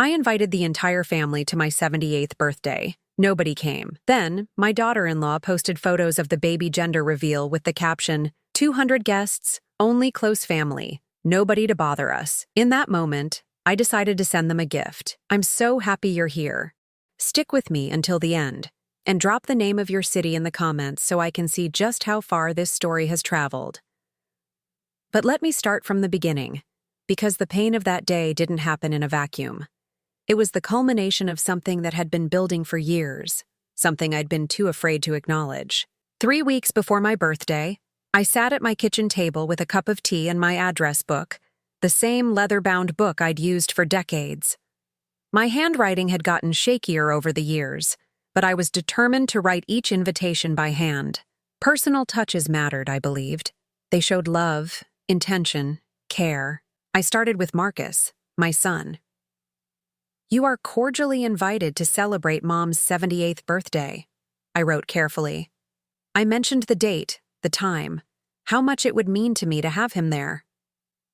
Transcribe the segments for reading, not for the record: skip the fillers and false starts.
I invited the entire family to my 78th birthday. Nobody came. Then, my daughter-in-law posted photos of the baby gender reveal with the caption, 200 guests, only close family, nobody to bother us. In that moment, I decided to send them a gift. I'm so happy you're here. Stick with me until the end, and drop the name of your city in the comments so I can see just how far this story has traveled. But let me start from the beginning, because the pain of that day didn't happen in a vacuum. It was the culmination of something that had been building for years, something I'd been too afraid to acknowledge. 3 weeks before my birthday, I sat at my kitchen table with a cup of tea and my address book, the same leather-bound book I'd used for decades. My handwriting had gotten shakier over the years, but I was determined to write each invitation by hand. Personal touches mattered, I believed. They showed love, intention, care. I started with Marcus, my son. You are cordially invited to celebrate Mom's 78th birthday, I wrote carefully. I mentioned the date, the time, how much it would mean to me to have him there.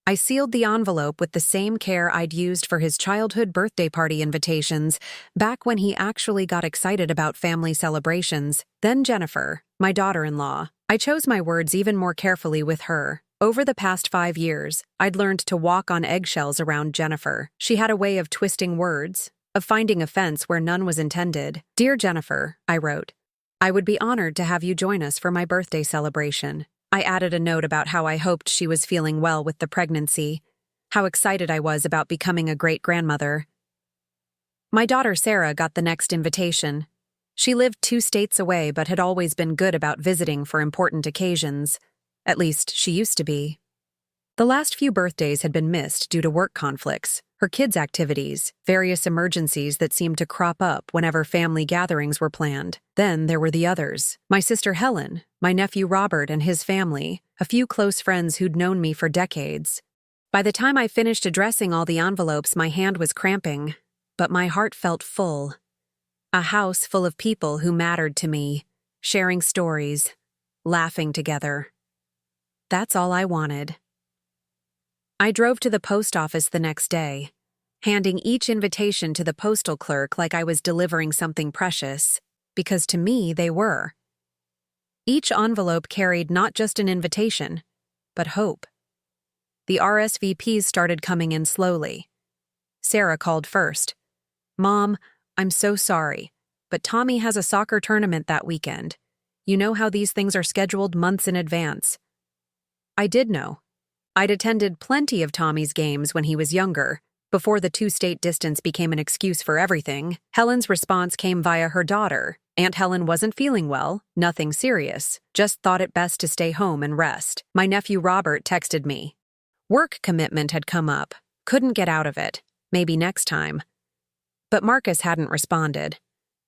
I sealed the envelope with the same care I'd used for his childhood birthday party invitations back when he actually got excited about family celebrations. Then Jennifer, my daughter-in-law. I chose my words even more carefully with her. Over the past 5 years, I'd learned to walk on eggshells around Jennifer. She had a way of twisting words, of finding offense where none was intended. Dear Jennifer, I wrote, I would be honored to have you join us for my birthday celebration. I added a note about how I hoped she was feeling well with the pregnancy, how excited I was about becoming a great-grandmother. My daughter Sarah got the next invitation. She lived 2 states away but had always been good about visiting for important occasions. At least, she used to be. The last few birthdays had been missed due to work conflicts, her kids' activities, various emergencies that seemed to crop up whenever family gatherings were planned. Then there were the others. My sister Helen, my nephew Robert and his family, a few close friends who'd known me for decades. By the time I finished addressing all the envelopes, my hand was cramping, but my heart felt full. A house full of people who mattered to me, sharing stories, laughing together. That's all I wanted. I drove to the post office the next day, handing each invitation to the postal clerk like I was delivering something precious, because to me they were. Each envelope carried not just an invitation, but hope. The RSVPs started coming in slowly. Sarah called first. Mom, I'm so sorry, but Tommy has a soccer tournament that weekend. You know how these things are scheduled months in advance. I did know. I'd attended plenty of Tommy's games when he was younger, before the 2-state distance became an excuse for everything. Helen's response came via her daughter. Aunt Helen wasn't feeling well, nothing serious, just thought it best to stay home and rest. My nephew Robert texted me. Work commitment had come up, couldn't get out of it, maybe next time. But Marcus hadn't responded.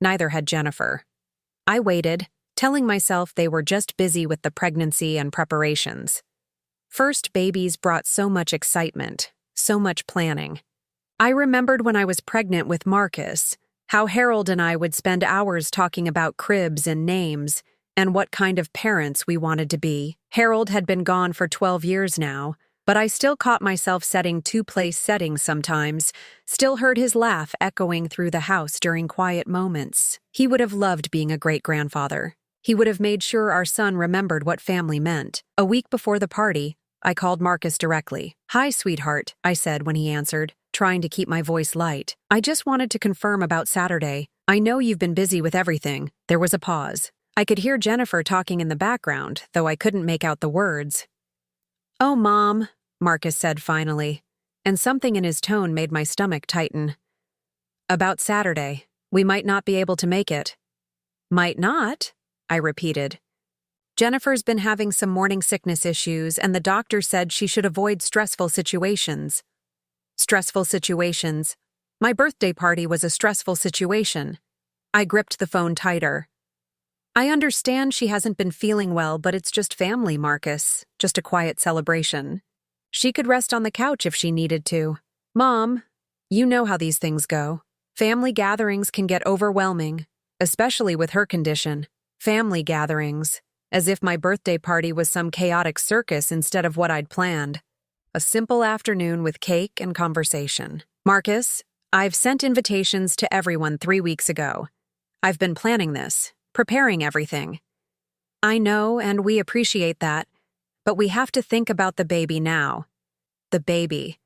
Neither had Jennifer. I waited, telling myself they were just busy with the pregnancy and preparations. First babies brought so much excitement, so much planning. I remembered when I was pregnant with Marcus, how Harold and I would spend hours talking about cribs and names, and what kind of parents we wanted to be. Harold had been gone for 12 years now, but I still caught myself setting 2-place settings sometimes, still heard his laugh echoing through the house during quiet moments. He would have loved being a great-grandfather. He would have made sure our son remembered what family meant. A week before the party, I called Marcus directly. Hi, sweetheart, I said when he answered, trying to keep my voice light. I just wanted to confirm about Saturday. I know you've been busy with everything. There was a pause. I could hear Jennifer talking in the background, though I couldn't make out the words. Oh, Mom, Marcus said finally, and something in his tone made my stomach tighten. About Saturday, we might not be able to make it. Might not? I repeated. Jennifer's been having some morning sickness issues, and the doctor said she should avoid stressful situations. Stressful situations. My birthday party was a stressful situation. I gripped the phone tighter. I understand she hasn't been feeling well, but it's just family, Marcus. Just a quiet celebration. She could rest on the couch if she needed to. Mom, you know how these things go. Family gatherings can get overwhelming, especially with her condition. Family gatherings. As if my birthday party was some chaotic circus instead of what I'd planned. A simple afternoon with cake and conversation. Marcus, I've sent invitations to everyone 3 weeks ago. I've been planning this, preparing everything. I know, and we appreciate that, but we have to think about the baby now. The baby.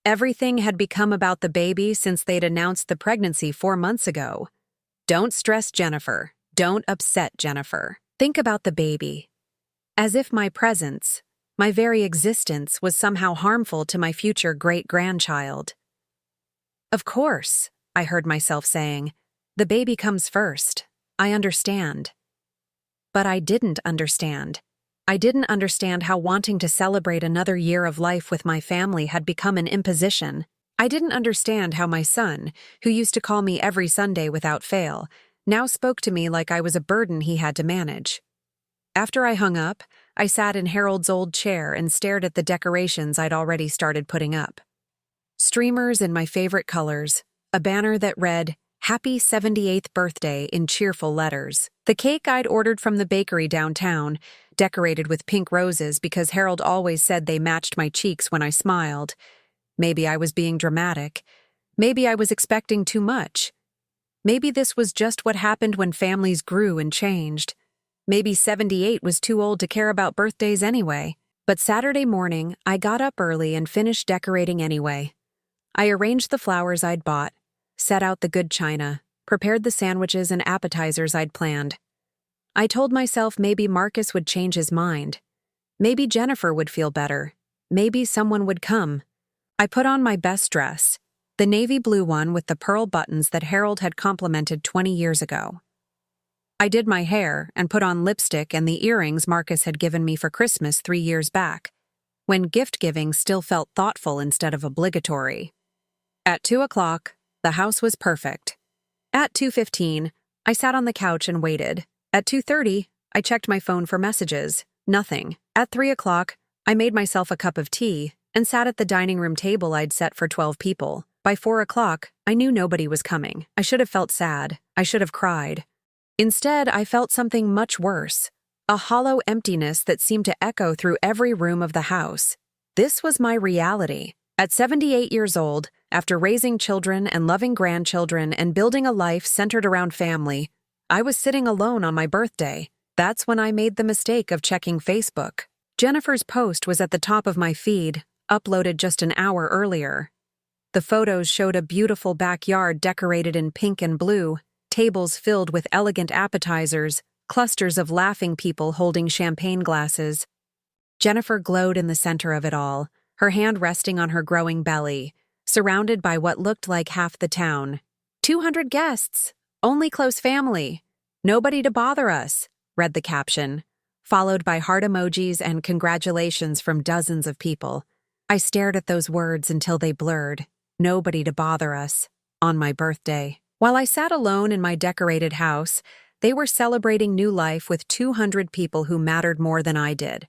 Everything had become about the baby since they'd announced the pregnancy 4 months ago. Don't stress Jennifer. Don't upset Jennifer. Think about the baby. As if my presence, my very existence, was somehow harmful to my future great-grandchild. Of course, I heard myself saying. The baby comes first. I understand. But I didn't understand. I didn't understand how wanting to celebrate another year of life with my family had become an imposition. I didn't understand how my son, who used to call me every Sunday without fail, now spoke to me like I was a burden he had to manage. After I hung up, I sat in Harold's old chair and stared at the decorations I'd already started putting up. Streamers in my favorite colors, a banner that read, "Happy 78th birthday" in cheerful letters. The cake I'd ordered from the bakery downtown, decorated with pink roses because Harold always said they matched my cheeks when I smiled. Maybe I was being dramatic. Maybe I was expecting too much. Maybe this was just what happened when families grew and changed. Maybe 78 was too old to care about birthdays anyway. But Saturday morning, I got up early and finished decorating anyway. I arranged the flowers I'd bought, set out the good china, prepared the sandwiches and appetizers I'd planned. I told myself maybe Marcus would change his mind. Maybe Jennifer would feel better. Maybe someone would come. I put on my best dress, the navy blue one with the pearl buttons that Harold had complimented 20 years ago. I did my hair and put on lipstick and the earrings Marcus had given me for Christmas 3 years back, when gift-giving still felt thoughtful instead of obligatory. At 2 o'clock, the house was perfect. At 2:15, I sat on the couch and waited. At 2:30, I checked my phone for messages. Nothing. At 3 o'clock, I made myself a cup of tea and sat at the dining room table I'd set for 12 people. By 4 o'clock, I knew nobody was coming. I should have felt sad. I should have cried. Instead, I felt something much worse. A hollow emptiness that seemed to echo through every room of the house. This was my reality. At 78 years old, after raising children and loving grandchildren and building a life centered around family, I was sitting alone on my birthday. That's when I made the mistake of checking Facebook. Jennifer's post was at the top of my feed, uploaded just an hour earlier. The photos showed a beautiful backyard decorated in pink and blue, tables filled with elegant appetizers, clusters of laughing people holding champagne glasses. Jennifer glowed in the center of it all, her hand resting on her growing belly, surrounded by what looked like half the town. 200 guests, only close family, nobody to bother us, read the caption, followed by heart emojis and congratulations from dozens of people. I stared at those words until they blurred. Nobody to bother us, on my birthday. While I sat alone in my decorated house, they were celebrating new life with 200 people who mattered more than I did.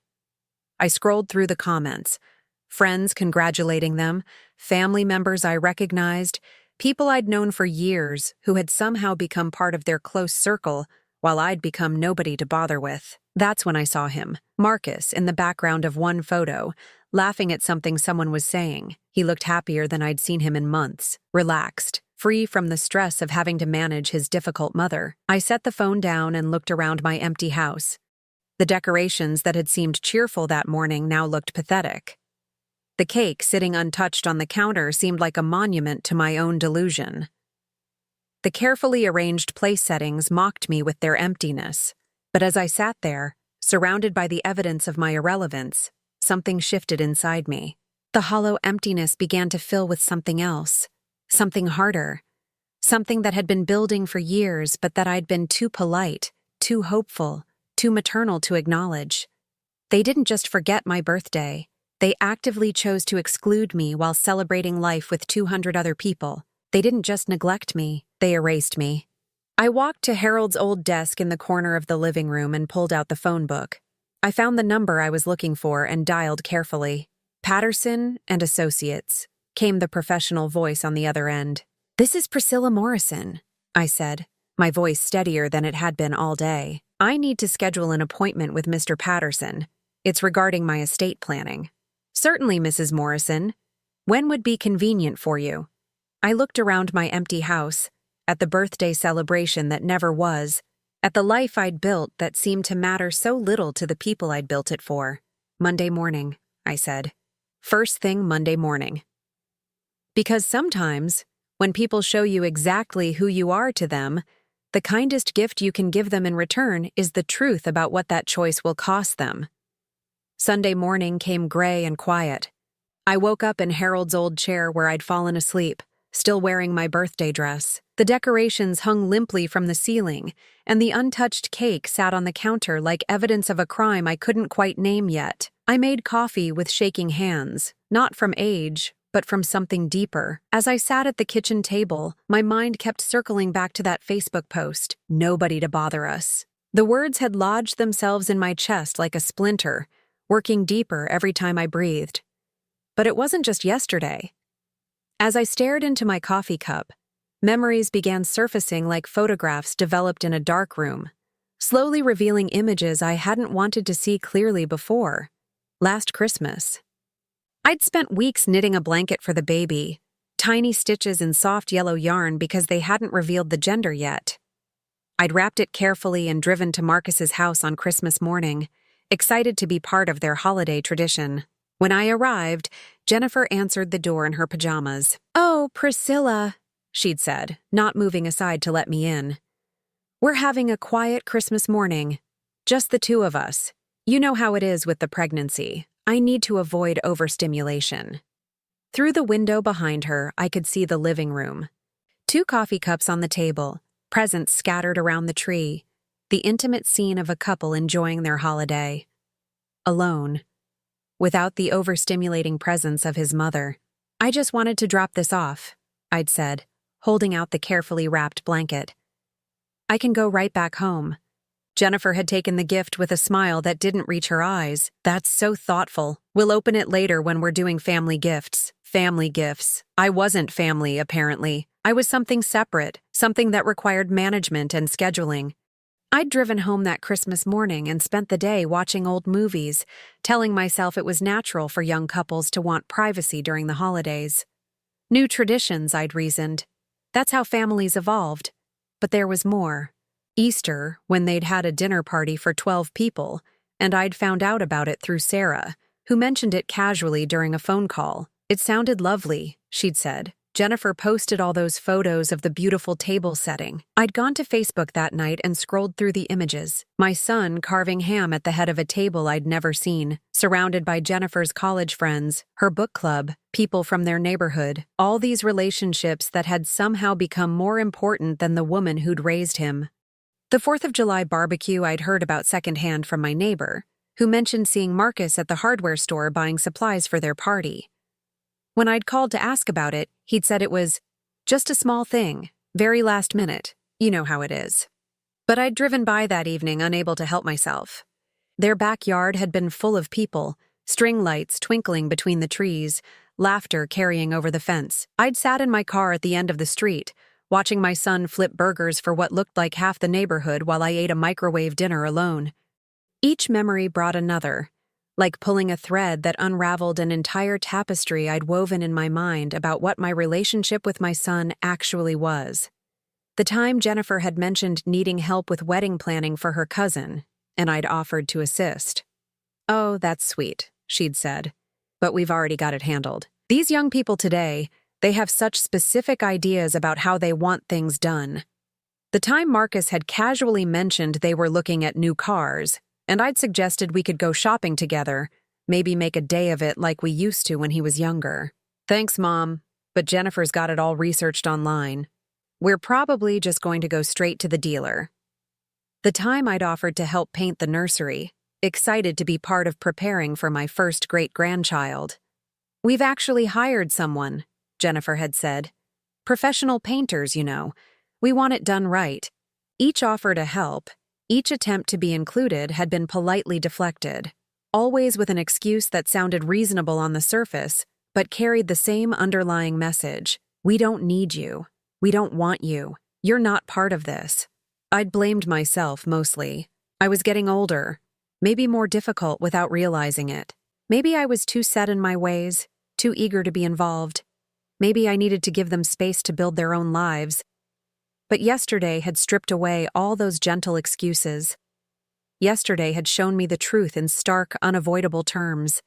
I scrolled through the comments. Friends congratulating them, family members I recognized, people I'd known for years who had somehow become part of their close circle while I'd become nobody to bother with. That's when I saw him, Marcus, in the background of one photo, laughing at something someone was saying. He looked happier than I'd seen him in months, relaxed, free from the stress of having to manage his difficult mother. I set the phone down and looked around my empty house. The decorations that had seemed cheerful that morning now looked pathetic. The cake sitting untouched on the counter seemed like a monument to my own delusion. The carefully arranged place settings mocked me with their emptiness. But as I sat there, surrounded by the evidence of my irrelevance, something shifted inside me. The hollow emptiness began to fill with something else, something harder, something that had been building for years but that I'd been too polite, too hopeful, too maternal to acknowledge. They didn't just forget my birthday. They actively chose to exclude me while celebrating life with 200 other people. They didn't just neglect me, they erased me. I walked to Harold's old desk in the corner of the living room and pulled out the phone book. I found the number I was looking for and dialed carefully. Patterson and Associates, came the professional voice on the other end. "This is Priscilla Morrison," I said, my voice steadier than it had been all day. "I need to schedule an appointment with Mr. Patterson. It's regarding my estate planning." "Certainly, Mrs. Morrison. When would be convenient for you?" I looked around my empty house, at the birthday celebration that never was, at the life I'd built that seemed to matter so little to the people I'd built it for. Monday morning, I said. First thing Monday morning. Because sometimes, when people show you exactly who you are to them, the kindest gift you can give them in return is the truth about what that choice will cost them. Sunday morning came gray and quiet. I woke up in Harold's old chair where I'd fallen asleep, still wearing my birthday dress. The decorations hung limply from the ceiling, and the untouched cake sat on the counter like evidence of a crime I couldn't quite name yet. I made coffee with shaking hands, not from age, but from something deeper. As I sat at the kitchen table, my mind kept circling back to that Facebook post, "Nobody to bother us." The words had lodged themselves in my chest like a splinter, working deeper every time I breathed. But it wasn't just yesterday. As I stared into my coffee cup, memories began surfacing like photographs developed in a dark room, slowly revealing images I hadn't wanted to see clearly before. Last Christmas. I'd spent weeks knitting a blanket for the baby, tiny stitches in soft yellow yarn because they hadn't revealed the gender yet. I'd wrapped it carefully and driven to Marcus's house on Christmas morning, excited to be part of their holiday tradition. When I arrived, Jennifer answered the door in her pajamas. "Oh, Priscilla," she'd said, not moving aside to let me in. "We're having a quiet Christmas morning. Just the two of us. You know how it is with the pregnancy. I need to avoid overstimulation." Through the window behind her, I could see the living room. 2 coffee cups on the table, presents scattered around the tree, the intimate scene of a couple enjoying their holiday. Alone. Without the overstimulating presence of his mother. "I just wanted to drop this off," I'd said, holding out the carefully wrapped blanket. "I can go right back home." Jennifer had taken the gift with a smile that didn't reach her eyes. "That's so thoughtful. We'll open it later when we're doing family gifts." Family gifts. I wasn't family, apparently. I was something separate, something that required management and scheduling. I'd driven home that Christmas morning and spent the day watching old movies, telling myself it was natural for young couples to want privacy during the holidays. New traditions, I'd reasoned. That's how families evolved. But there was more. Easter, when they'd had a dinner party for 12 people, and I'd found out about it through Sarah, who mentioned it casually during a phone call. "It sounded lovely," she'd said. Jennifer posted all those photos of the beautiful table setting. I'd gone to Facebook that night and scrolled through the images. My son carving ham at the head of a table I'd never seen, surrounded by Jennifer's college friends, her book club, people from their neighborhood, all these relationships that had somehow become more important than the woman who'd raised him. The 4th of July barbecue I'd heard about secondhand from my neighbor, who mentioned seeing Marcus at the hardware store buying supplies for their party. When I'd called to ask about it, he'd said it was just a small thing, very last minute. You know how it is. But I'd driven by that evening unable to help myself. Their backyard had been full of people, string lights twinkling between the trees, laughter carrying over the fence. I'd sat in my car at the end of the street, watching my son flip burgers for what looked like half the neighborhood while I ate a microwave dinner alone. Each memory brought another, like pulling a thread that unraveled an entire tapestry I'd woven in my mind about what my relationship with my son actually was. The time Jennifer had mentioned needing help with wedding planning for her cousin, and I'd offered to assist. "Oh, that's sweet," she'd said, "but we've already got it handled. These young people today, they have such specific ideas about how they want things done." The time Marcus had casually mentioned they were looking at new cars, and I'd suggested we could go shopping together, maybe make a day of it like we used to when he was younger. "Thanks, Mom, but Jennifer's got it all researched online. We're probably just going to go straight to the dealer." The time I'd offered to help paint the nursery, excited to be part of preparing for my first great-grandchild. "We've actually hired someone," Jennifer had said. "Professional painters, you know. We want it done right." Each offer to help, each attempt to be included had been politely deflected, always with an excuse that sounded reasonable on the surface, but carried the same underlying message. "We don't need you. We don't want you. You're not part of this." I'd blamed myself, mostly. I was getting older, maybe more difficult without realizing it. Maybe I was too set in my ways, too eager to be involved. Maybe I needed to give them space to build their own lives. But yesterday had stripped away all those gentle excuses. Yesterday had shown me the truth in stark, unavoidable terms.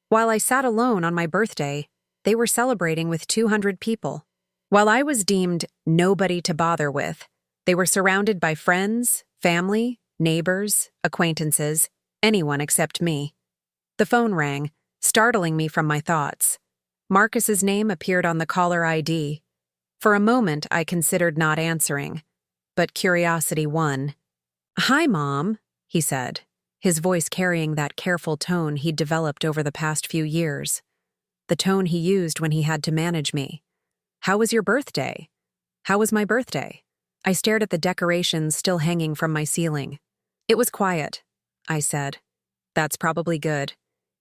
While I sat alone on my birthday, they were celebrating with 200 people. While I was deemed nobody to bother with, they were surrounded by friends, family, neighbors, acquaintances, anyone except me. The phone rang, startling me from my thoughts. Marcus's name appeared on the caller ID. For a moment, I considered not answering, but curiosity won. "Hi, Mom," he said, his voice carrying that careful tone he'd developed over the past few years. The tone he used when he had to manage me. "How was your birthday?" "How was my birthday?" I stared at the decorations still hanging from my ceiling. "It was quiet," I said. "That's probably good.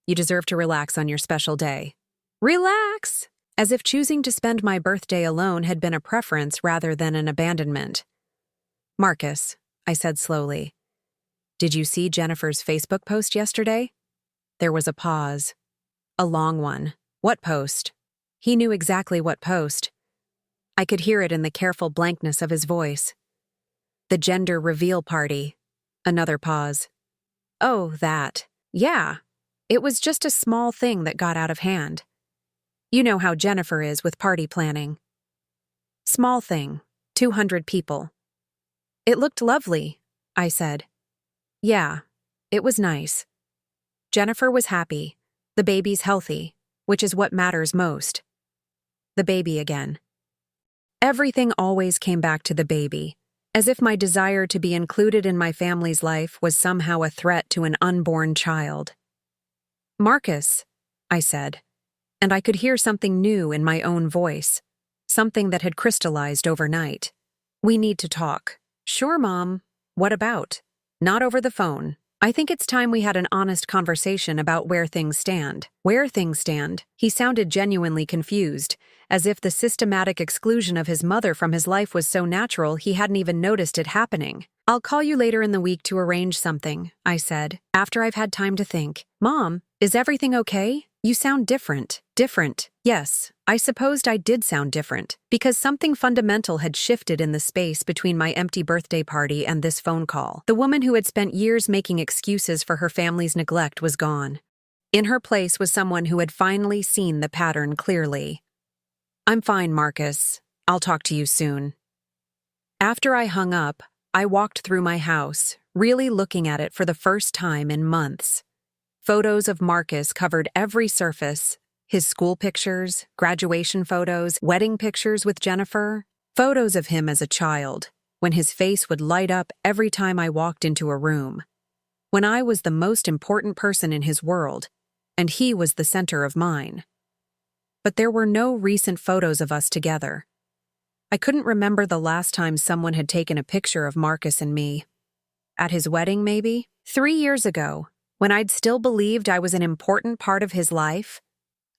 You deserve to relax on your special day." Relax! As if choosing to spend my birthday alone had been a preference rather than an abandonment. "Marcus," I said slowly, "did you see Jennifer's Facebook post yesterday?" There was a pause. A long one. "What post?" He knew exactly what post. I could hear it in the careful blankness of his voice. "The gender reveal party." Another pause. "Oh, that. Yeah. It was just a small thing that got out of hand. You know how Jennifer is with party planning." "Small thing. 200 people." "It looked lovely," I said. "Yeah, it was nice. Jennifer was happy. The baby's healthy, which is what matters most." The baby again. Everything always came back to the baby, as if my desire to be included in my family's life was somehow a threat to an unborn child. "Marcus," I said, and I could hear something new in my own voice, something that had crystallized overnight. "We need to talk." "Sure, Mom. What about?" "Not over the phone. I think it's time we had an honest conversation about where things stand." "Where things stand?" He sounded genuinely confused, as if the systematic exclusion of his mother from his life was so natural he hadn't even noticed it happening. "I'll call you later in the week to arrange something," I said, "after I've had time to think." "Mom, is everything okay? You sound different." "Different." Yes, I supposed I did sound different, because something fundamental had shifted in the space between my empty birthday party and this phone call. The woman who had spent years making excuses for her family's neglect was gone. In her place was someone who had finally seen the pattern clearly. "I'm fine, Marcus. I'll talk to you soon." After I hung up, I walked through my house, really looking at it for the first time in months. Photos of Marcus covered every surface. His school pictures, graduation photos, wedding pictures with Jennifer, photos of him as a child, when his face would light up every time I walked into a room. When I was the most important person in his world, and he was the center of mine. But there were no recent photos of us together. I couldn't remember the last time someone had taken a picture of Marcus and me. At his wedding, maybe? 3 years ago, when I'd still believed I was an important part of his life.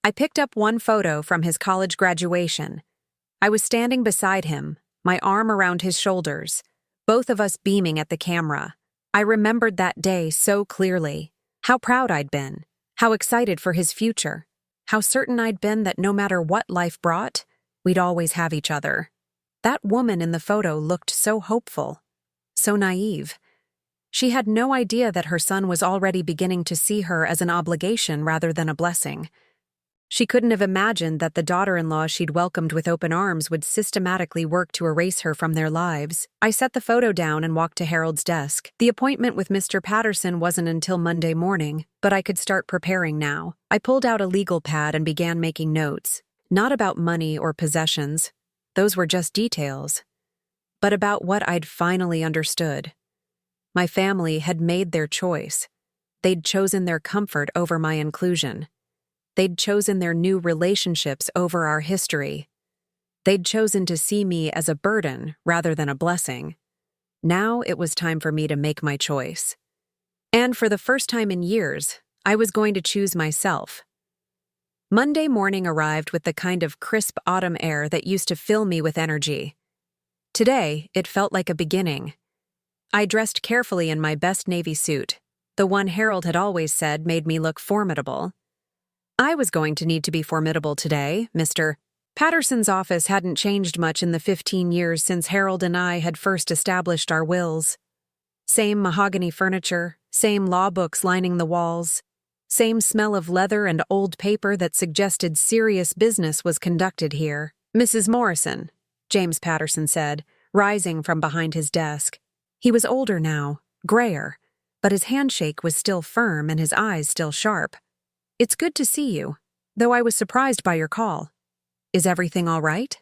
I picked up one photo from his college graduation. I was standing beside him, my arm around his shoulders, both of us beaming at the camera. I remembered that day so clearly. How proud I'd been, how excited for his future, how certain I'd been that no matter what life brought, we'd always have each other. That woman in the photo looked so hopeful, so naive. She had no idea that her son was already beginning to see her as an obligation rather than a blessing. She couldn't have imagined that the daughter-in-law she'd welcomed with open arms would systematically work to erase her from their lives. I set the photo down and walked to Harold's desk. The appointment with Mr. Patterson wasn't until Monday morning, but I could start preparing now. I pulled out a legal pad and began making notes. Not about money or possessions. Those were just details. But about what I'd finally understood. My family had made their choice. They'd chosen their comfort over my inclusion. They'd chosen their new relationships over our history. They'd chosen to see me as a burden rather than a blessing. Now it was time for me to make my choice. And for the first time in years, I was going to choose myself. Monday morning arrived with the kind of crisp autumn air that used to fill me with energy. Today, it felt like a beginning. I dressed carefully in my best navy suit, the one Harold had always said made me look formidable. "I was going to need to be formidable today, Mr. Patterson's office hadn't changed much in the 15 years since Harold and I had first established our wills. Same mahogany furniture, same law books lining the walls, same smell of leather and old paper that suggested serious business was conducted here. "Mrs. Morrison," James Patterson said, rising from behind his desk. He was older now, grayer, but his handshake was still firm and his eyes still sharp. "It's good to see you, though I was surprised by your call. Is everything all right?"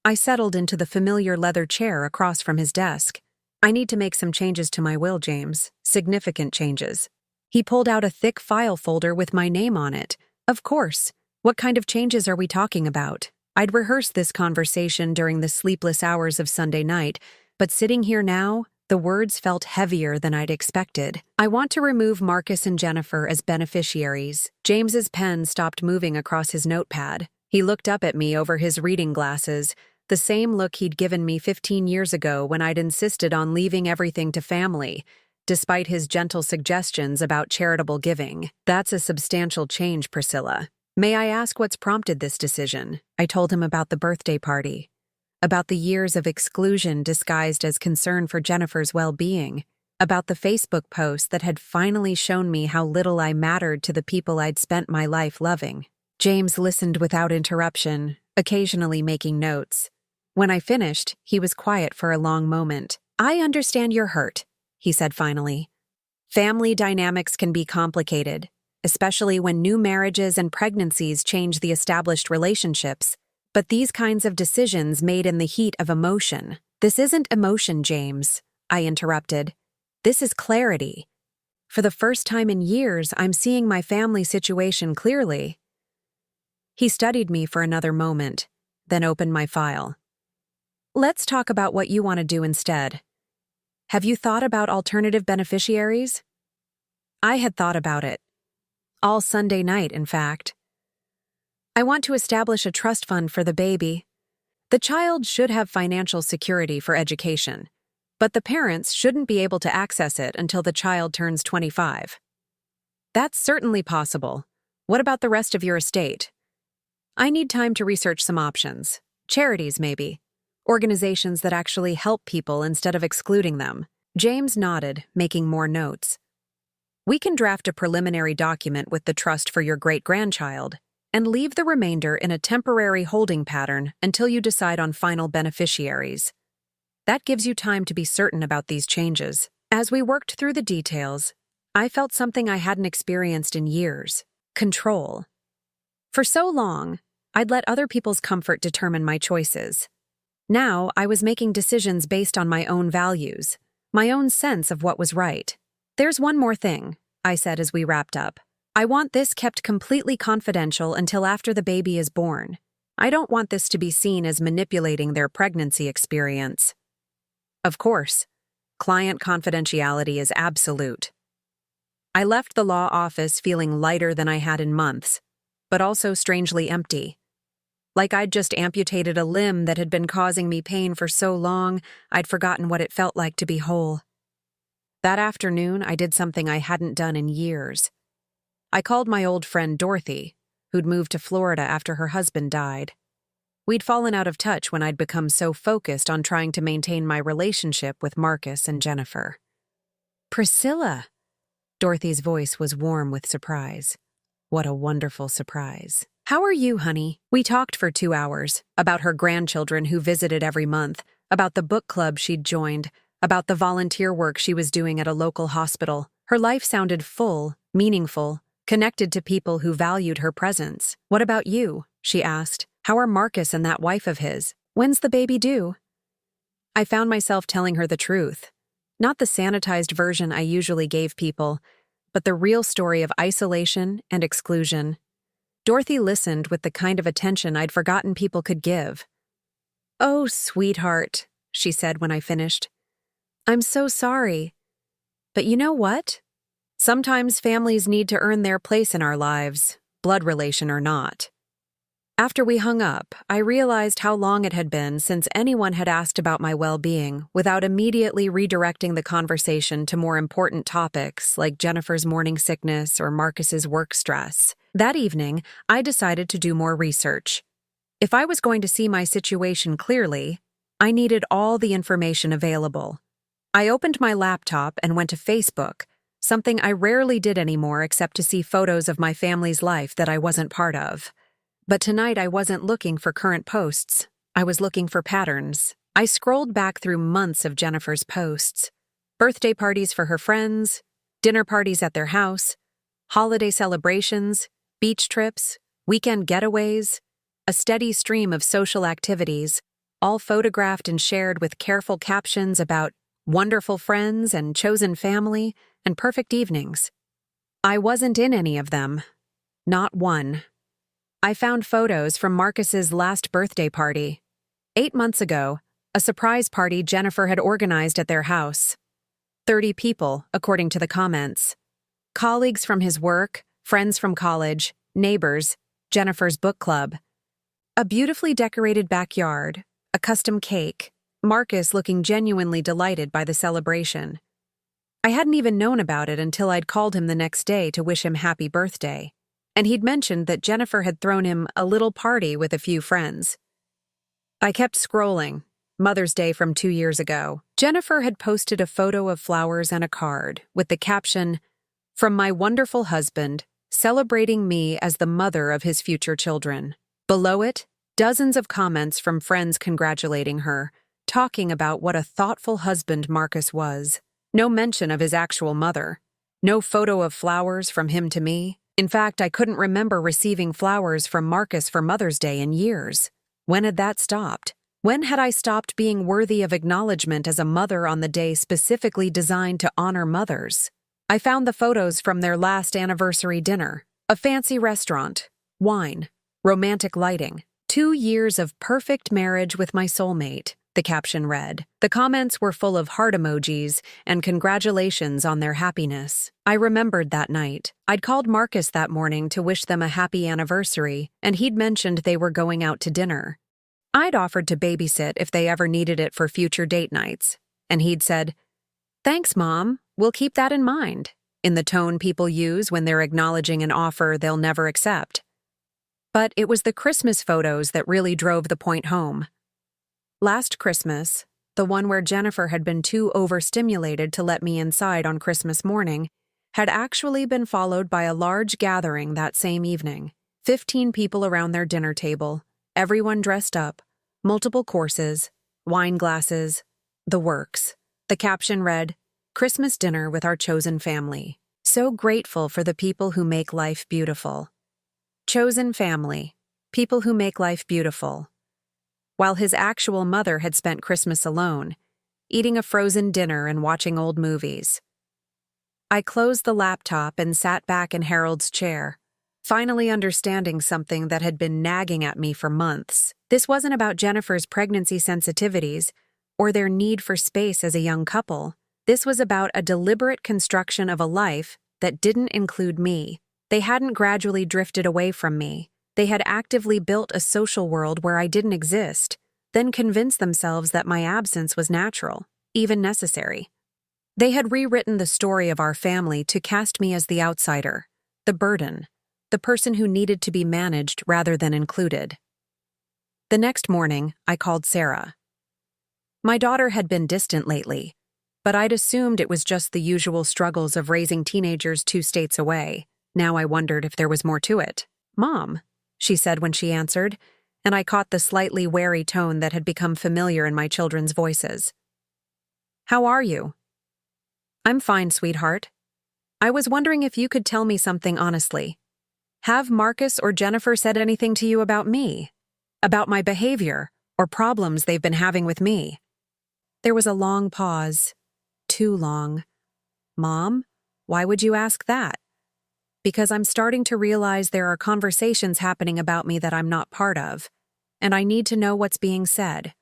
I settled into the familiar leather chair across from his desk. "I need to make some changes to my will, James. Significant changes." He pulled out a thick file folder with my name on it. "Of course. What kind of changes are we talking about?" I'd rehearsed this conversation during the sleepless hours of Sunday night, but sitting here now, the words felt heavier than I'd expected. "I want to remove Marcus and Jennifer as beneficiaries." James's pen stopped moving across his notepad. He looked up at me over his reading glasses, the same look he'd given me 15 years ago when I'd insisted on leaving everything to family, despite his gentle suggestions about charitable giving. "That's a substantial change, Priscilla. May I ask what's prompted this decision?" I told him about the birthday party, about the years of exclusion disguised as concern for Jennifer's well-being, about the Facebook post that had finally shown me how little I mattered to the people I'd spent my life loving. James listened without interruption, occasionally making notes. When I finished, he was quiet for a long moment. "I understand you're hurt," he said finally. "Family dynamics can be complicated, especially when new marriages and pregnancies change the established relationships. But these kinds of decisions made in the heat of emotion." "This isn't emotion, James," I interrupted. "This is clarity. For the first time in years, I'm seeing my family situation clearly." He studied me for another moment, then opened my file. "Let's talk about what you want to do instead. Have you thought about alternative beneficiaries?" I had thought about it. All Sunday night, in fact. "I want to establish a trust fund for the baby. The child should have financial security for education, but the parents shouldn't be able to access it until the child turns 25. "That's certainly possible. What about the rest of your estate?" "I need time to research some options. Charities, maybe. Organizations that actually help people instead of excluding them." James nodded, making more notes. "We can draft a preliminary document with the trust for your great-grandchild and leave the remainder in a temporary holding pattern until you decide on final beneficiaries. That gives you time to be certain about these changes." As we worked through the details, I felt something I hadn't experienced in years: control. For so long, I'd let other people's comfort determine my choices. Now, I was making decisions based on my own values, my own sense of what was right. "There's one more thing," I said as we wrapped up. "I want this kept completely confidential until after the baby is born. I don't want this to be seen as manipulating their pregnancy experience." Of course, client confidentiality is absolute. I left the law office feeling lighter than I had in months, but also strangely empty. Like I'd just amputated a limb that had been causing me pain for so long, I'd forgotten what it felt like to be whole. That afternoon, I did something I hadn't done in years. I called my old friend Dorothy, who'd moved to Florida after her husband died. We'd fallen out of touch when I'd become so focused on trying to maintain my relationship with Marcus and Jennifer. "Priscilla!" Dorothy's voice was warm with surprise. What a wonderful surprise. "How are you, honey?" We talked for 2 hours, about her grandchildren who visited every month, about the book club she'd joined, about the volunteer work she was doing at a local hospital. Her life sounded full, meaningful, connected to people who valued her presence. "What about you?" she asked. "How are Marcus and that wife of his? When's the baby due?" I found myself telling her the truth. Not the sanitized version I usually gave people, but the real story of isolation and exclusion. Dorothy listened with the kind of attention I'd forgotten people could give. "Oh, sweetheart," she said when I finished. "I'm so sorry. But you know what? Sometimes families need to earn their place in our lives, blood relation or not." After we hung up, I realized how long it had been since anyone had asked about my well-being without immediately redirecting the conversation to more important topics like Jennifer's morning sickness or Marcus's work stress. That evening, I decided to do more research. If I was going to see my situation clearly, I needed all the information available. I opened my laptop and went to Facebook, something I rarely did anymore except to see photos of my family's life that I wasn't part of. But tonight I wasn't looking for current posts. I was looking for patterns. I scrolled back through months of Jennifer's posts. Birthday parties for her friends, dinner parties at their house, holiday celebrations, beach trips, weekend getaways, a steady stream of social activities, all photographed and shared with careful captions about wonderful friends and chosen family and perfect evenings. I wasn't in any of them. Not one. I found photos from Marcus's last birthday party. 8 months ago, a surprise party Jennifer had organized at their house. 30 people, according to the comments. Colleagues from his work, friends from college, neighbors, Jennifer's book club. A beautifully decorated backyard, a custom cake, Marcus looking genuinely delighted by the celebration. I hadn't even known about it until I'd called him the next day to wish him happy birthday, and he'd mentioned that Jennifer had thrown him a little party with a few friends. I kept scrolling. Mother's Day from 2 years ago. Jennifer had posted a photo of flowers and a card with the caption, "From my wonderful husband, celebrating me as the mother of his future children." Below it, dozens of comments from friends congratulating her, talking about what a thoughtful husband Marcus was. No mention of his actual mother. No photo of flowers from him to me. In fact, I couldn't remember receiving flowers from Marcus for Mother's Day in years. When had that stopped? When had I stopped being worthy of acknowledgement as a mother on the day specifically designed to honor mothers? I found the photos from their last anniversary dinner. A fancy restaurant, wine, romantic lighting. 2 years of perfect marriage with my soulmate, the caption read. The comments were full of heart emojis and congratulations on their happiness. I remembered that night. I'd called Marcus that morning to wish them a happy anniversary, and he'd mentioned they were going out to dinner. I'd offered to babysit if they ever needed it for future date nights, and he'd said, "Thanks, Mom, we'll keep that in mind," in the tone people use when they're acknowledging an offer they'll never accept. But it was the Christmas photos that really drove the point home. Last Christmas, the one where Jennifer had been too overstimulated to let me inside on Christmas morning, had actually been followed by a large gathering that same evening. 15 people around their dinner table, everyone dressed up, multiple courses, wine glasses, the works. The caption read, "Christmas dinner with our chosen family. So grateful for the people who make life beautiful." Chosen family, people who make life beautiful. While his actual mother had spent Christmas alone, eating a frozen dinner and watching old movies. I closed the laptop and sat back in Harold's chair, finally understanding something that had been nagging at me for months. This wasn't about Jennifer's pregnancy sensitivities or their need for space as a young couple. This was about a deliberate construction of a life that didn't include me. They hadn't gradually drifted away from me. They had actively built a social world where I didn't exist, then convinced themselves that my absence was natural, even necessary. They had rewritten the story of our family to cast me as the outsider, the burden, the person who needed to be managed rather than included. The next morning, I called Sarah. My daughter had been distant lately, but I'd assumed it was just the usual struggles of raising teenagers 2 states away. Now I wondered if there was more to it. "Mom," she said when she answered, and I caught the slightly wary tone that had become familiar in my children's voices. "How are you?" "I'm fine, sweetheart. I was wondering if you could tell me something honestly. Have Marcus or Jennifer said anything to you about me? About my behavior or problems they've been having with me?" There was a long pause. Too long. "Mom, why would you ask that?" "Because I'm starting to realize there are conversations happening about me that I'm not part of, and I need to know what's being said."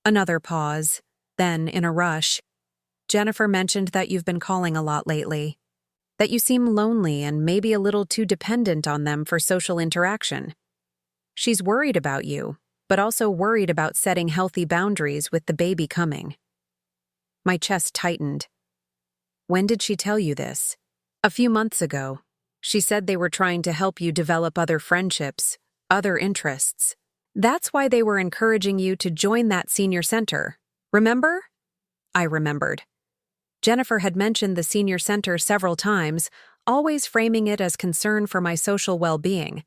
Another pause. Then, in a rush, "Jennifer mentioned that you've been calling a lot lately, that you seem lonely and maybe a little too dependent on them for social interaction. She's worried about you, but also worried about setting healthy boundaries with the baby coming." My chest tightened. "When did she tell you this?" "A few months ago. She said they were trying to help you develop other friendships, other interests, That's why they were encouraging you to join that senior center. Remember? I remembered. Jennifer had mentioned the senior center several times, always framing it as concern for my social well-being.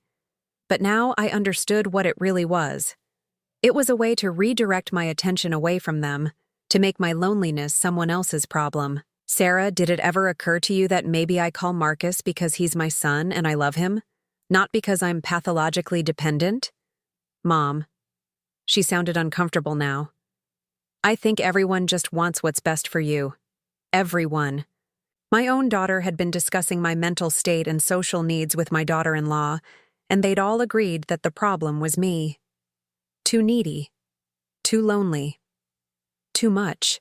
But now I understood what it really was. It was a way to redirect my attention away from them, to make my loneliness someone else's problem. Sarah, did it ever occur to you that maybe I call Marcus because he's my son and I love him, not because I'm pathologically dependent? Mom. She sounded uncomfortable now. I think everyone just wants what's best for you. Everyone. My own daughter had been discussing my mental state and social needs with my daughter-in-law, and they'd all agreed that the problem was me. Too needy. Too lonely. Too much.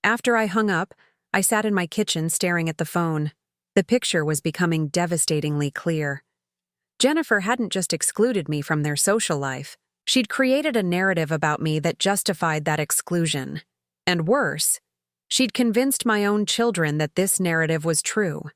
After I hung up, I sat in my kitchen staring at the phone. The picture was becoming devastatingly clear. Jennifer hadn't just excluded me from their social life. She'd created a narrative about me that justified that exclusion. And worse, she'd convinced my own children that this narrative was true.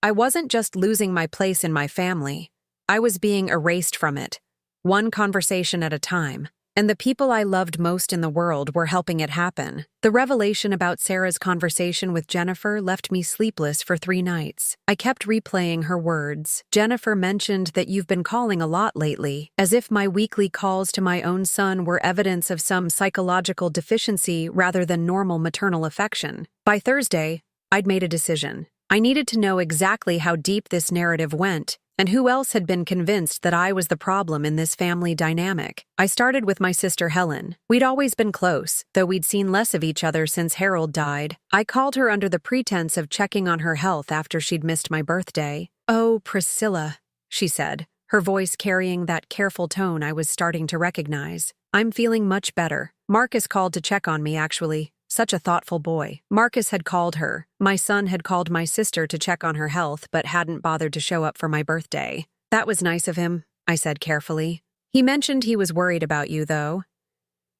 I wasn't just losing my place in my family. I was being erased from it, one conversation at a time. And the people I loved most in the world were helping it happen. The revelation about Sarah's conversation with Jennifer left me sleepless for 3 nights. I kept replaying her words. Jennifer mentioned that you've been calling a lot lately, as if my weekly calls to my own son were evidence of some psychological deficiency rather than normal maternal affection. By Thursday, I'd made a decision. I needed to know exactly how deep this narrative went, and who else had been convinced that I was the problem in this family dynamic. I started with my sister Helen. We'd always been close, though we'd seen less of each other since Harold died. I called her under the pretense of checking on her health after she'd missed my birthday. "Oh, Priscilla," she said, her voice carrying that careful tone I was starting to recognize. "I'm feeling much better. Marcus called to check on me, actually. Such a thoughtful boy." Marcus had called her. My son had called my sister to check on her health, but hadn't bothered to show up for my birthday. "That was nice of him," I said carefully. "He mentioned he was worried about you, though.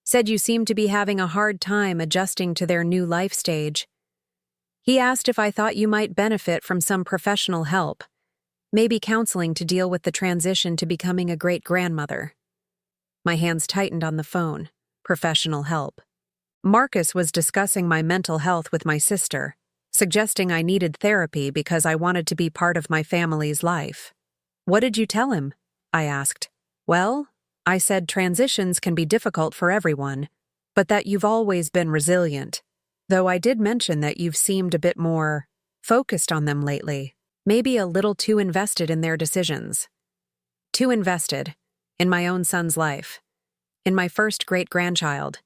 Said you seemed to be having a hard time adjusting to their new life stage. He asked if I thought you might benefit from some professional help, maybe counseling to deal with the transition to becoming a great-grandmother." My hands tightened on the phone. Professional help. Marcus was discussing my mental health with my sister, suggesting I needed therapy because I wanted to be part of my family's life. "What did you tell him?" I asked. "Well," I said, "transitions can be difficult for everyone, but that you've always been resilient, though I did mention that you've seemed a bit more focused on them lately, maybe a little too invested in their decisions. Too invested in my own son's life, in my first great-grandchild.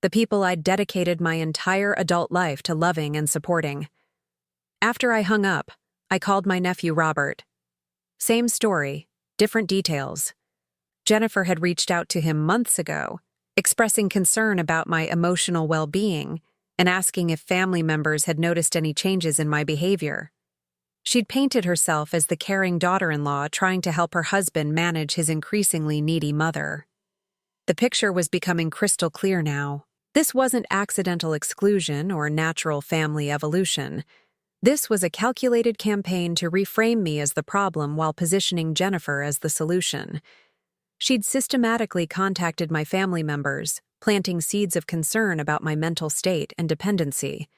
The people I'd dedicated my entire adult life to loving and supporting." After I hung up, I called my nephew Robert. Same story, different details. Jennifer had reached out to him months ago, expressing concern about my emotional well-being and asking if family members had noticed any changes in my behavior. She'd painted herself as the caring daughter-in-law trying to help her husband manage his increasingly needy mother. The picture was becoming crystal clear now. This wasn't accidental exclusion or natural family evolution. This was a calculated campaign to reframe me as the problem while positioning Jennifer as the solution. She'd systematically contacted my family members, planting seeds of concern about my mental state and dependency.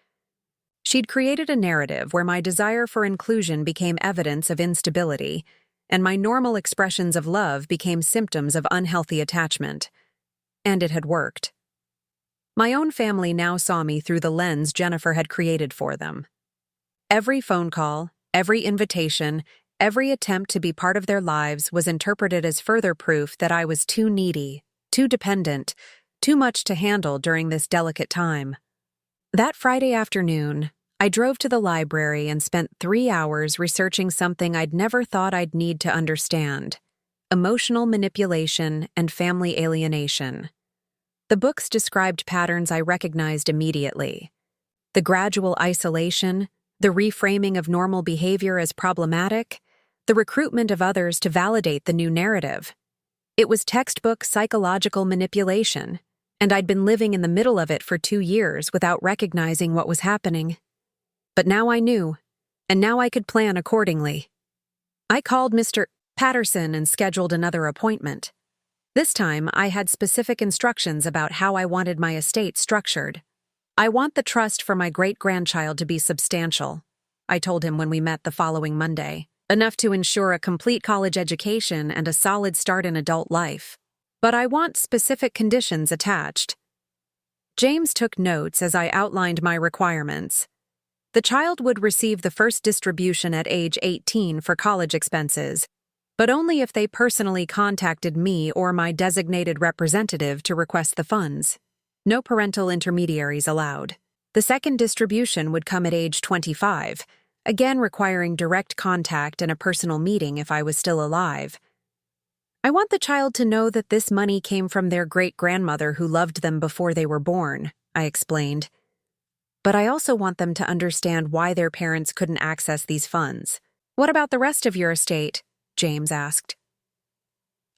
She'd created a narrative where my desire for inclusion became evidence of instability, and my normal expressions of love became symptoms of unhealthy attachment. And it had worked. My own family now saw me through the lens Jennifer had created for them. Every phone call, every invitation, every attempt to be part of their lives was interpreted as further proof that I was too needy, too dependent, too much to handle during this delicate time. That Friday afternoon, I drove to the library and spent 3 hours researching something I'd never thought I'd need to understand: emotional manipulation and family alienation. The books described patterns I recognized immediately: the gradual isolation, the reframing of normal behavior as problematic, the recruitment of others to validate the new narrative. It was textbook psychological manipulation, and I'd been living in the middle of it for 2 years without recognizing what was happening. But now I knew, and now I could plan accordingly. I called Mr. Patterson and scheduled another appointment. This time, I had specific instructions about how I wanted my estate structured. I want the trust for my great-grandchild to be substantial, I told him when we met the following Monday, enough to ensure a complete college education and a solid start in adult life. But I want specific conditions attached. James took notes as I outlined my requirements. The child would receive the first distribution at age 18 for college expenses, but only if they personally contacted me or my designated representative to request the funds. No parental intermediaries allowed. The second distribution would come at age 25, again requiring direct contact and a personal meeting if I was still alive. I want the child to know that this money came from their great-grandmother who loved them before they were born, I explained. But I also want them to understand why their parents couldn't access these funds. What about the rest of your estate? James asked.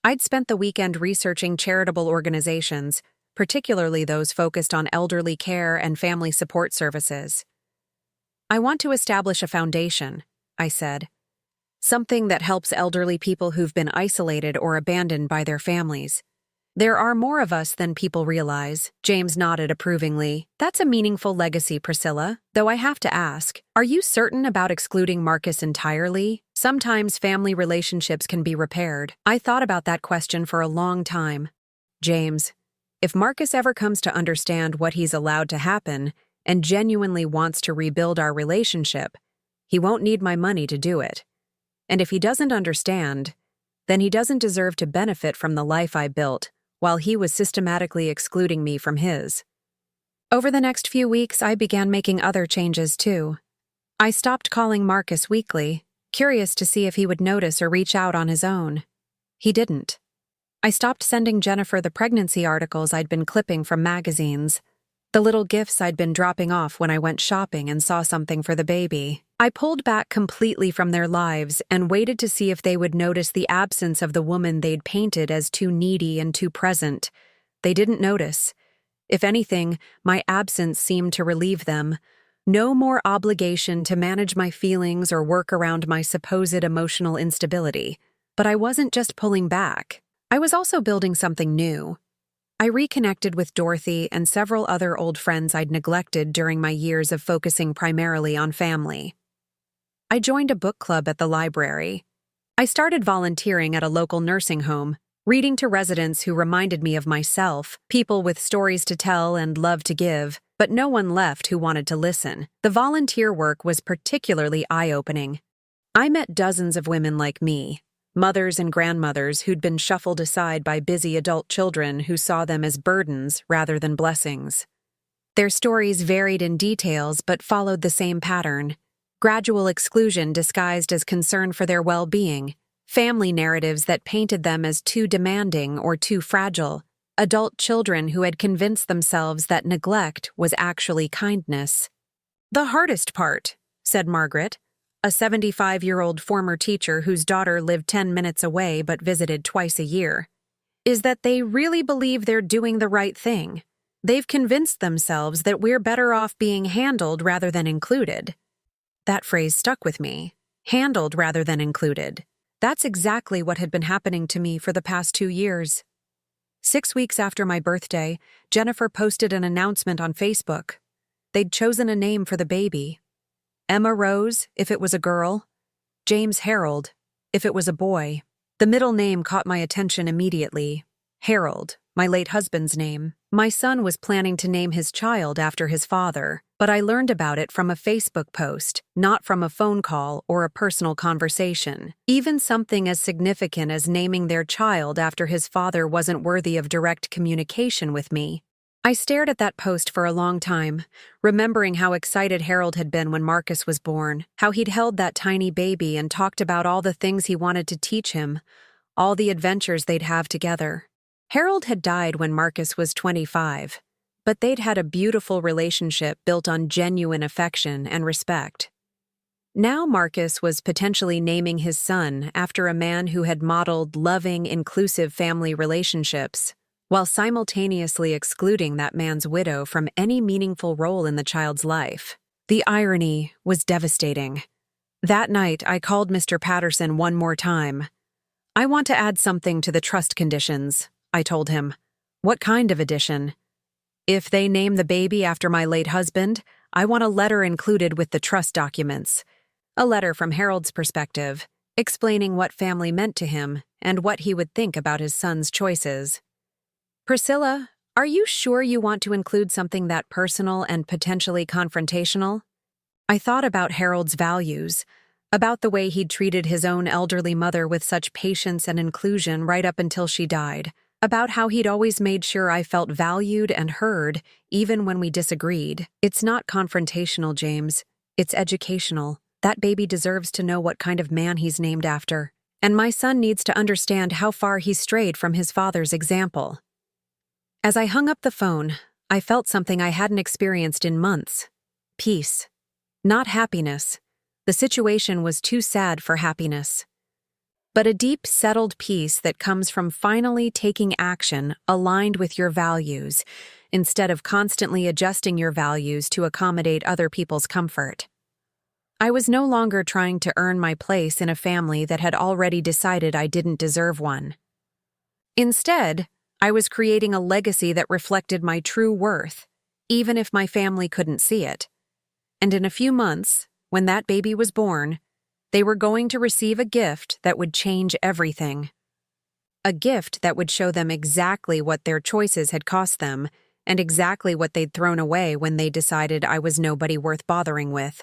I'd spent the weekend researching charitable organizations, particularly those focused on elderly care and family support services. I want to establish a foundation, I said. Something that helps elderly people who've been isolated or abandoned by their families. There are more of us than people realize, James nodded approvingly. That's a meaningful legacy, Priscilla. Though I have to ask, are you certain about excluding Marcus entirely? Sometimes family relationships can be repaired. I thought about that question for a long time. James, if Marcus ever comes to understand what he's allowed to happen and genuinely wants to rebuild our relationship, he won't need my money to do it. And if he doesn't understand, then he doesn't deserve to benefit from the life I built while he was systematically excluding me from his. Over the next few weeks, I began making other changes too. I stopped calling Marcus weekly, curious to see if he would notice or reach out on his own. He didn't. I stopped sending Jennifer the pregnancy articles I'd been clipping from magazines, the little gifts I'd been dropping off when I went shopping and saw something for the baby. I pulled back completely from their lives and waited to see if they would notice the absence of the woman they'd painted as too needy and too present. They didn't notice. If anything, my absence seemed to relieve them. No more obligation to manage my feelings or work around my supposed emotional instability. But I wasn't just pulling back. I was also building something new. I reconnected with Dorothy and several other old friends I'd neglected during my years of focusing primarily on family. I joined a book club at the library. I started volunteering at a local nursing home, reading to residents who reminded me of myself, people with stories to tell and love to give, but no one left who wanted to listen. The volunteer work was particularly eye-opening. I met dozens of women like me, mothers and grandmothers who'd been shuffled aside by busy adult children who saw them as burdens rather than blessings. Their stories varied in details but followed the same pattern: gradual exclusion disguised as concern for their well-being, family narratives that painted them as too demanding or too fragile, adult children who had convinced themselves that neglect was actually kindness. "The hardest part," said Margaret, a 75-year-old former teacher whose daughter lived 10 minutes away but visited twice a year, "is that they really believe they're doing the right thing. They've convinced themselves that we're better off being handled rather than included." That phrase stuck with me. Handled rather than included. That's exactly what had been happening to me for the past 2 years. 6 weeks after my birthday, Jennifer posted an announcement on Facebook. They'd chosen a name for the baby. Emma Rose, if it was a girl. James Harold, if it was a boy. The middle name caught my attention immediately. Harold, my late husband's name. My son was planning to name his child after his father, but I learned about it from a Facebook post, not from a phone call or a personal conversation. Even something as significant as naming their child after his father wasn't worthy of direct communication with me. I stared at that post for a long time, remembering how excited Harold had been when Marcus was born, how he'd held that tiny baby and talked about all the things he wanted to teach him, all the adventures they'd have together. Harold had died when Marcus was 25, but they'd had a beautiful relationship built on genuine affection and respect. Now Marcus was potentially naming his son after a man who had modeled loving, inclusive family relationships, while simultaneously excluding that man's widow from any meaningful role in the child's life. The irony was devastating. That night, I called Mr. Patterson one more time. "I want to add something to the trust conditions," I told him. What kind of addition? If they name the baby after my late husband, I want a letter included with the trust documents. A letter from Harold's perspective, explaining what family meant to him and what he would think about his son's choices. Priscilla, are you sure you want to include something that personal and potentially confrontational? I thought about Harold's values, about the way he'd treated his own elderly mother with such patience and inclusion right up until she died, about how he'd always made sure I felt valued and heard, even when we disagreed. It's not confrontational, James. It's educational. That baby deserves to know what kind of man he's named after. And my son needs to understand how far he's strayed from his father's example. As I hung up the phone, I felt something I hadn't experienced in months. Peace. Not happiness. The situation was too sad for happiness. But a deep, settled peace that comes from finally taking action aligned with your values, instead of constantly adjusting your values to accommodate other people's comfort. I was no longer trying to earn my place in a family that had already decided I didn't deserve one. Instead, I was creating a legacy that reflected my true worth, even if my family couldn't see it. And in a few months, when that baby was born, they were going to receive a gift that would change everything. A gift that would show them exactly what their choices had cost them and exactly what they'd thrown away when they decided I was nobody worth bothering with.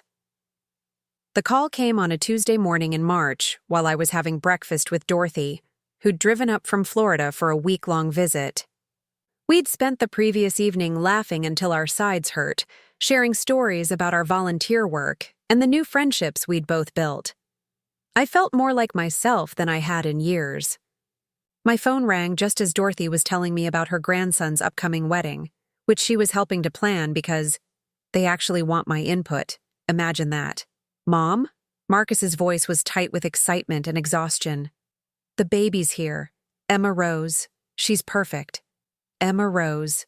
The call came on a Tuesday morning in March while I was having breakfast with Dorothy, who'd driven up from Florida for a week-long visit. We'd spent the previous evening laughing until our sides hurt, sharing stories about our volunteer work and the new friendships we'd both built. I felt more like myself than I had in years. My phone rang just as Dorothy was telling me about her grandson's upcoming wedding, which she was helping to plan because they actually want my input. Imagine that. Mom? Marcus's voice was tight with excitement and exhaustion. The baby's here. Emma Rose. She's perfect. Emma Rose.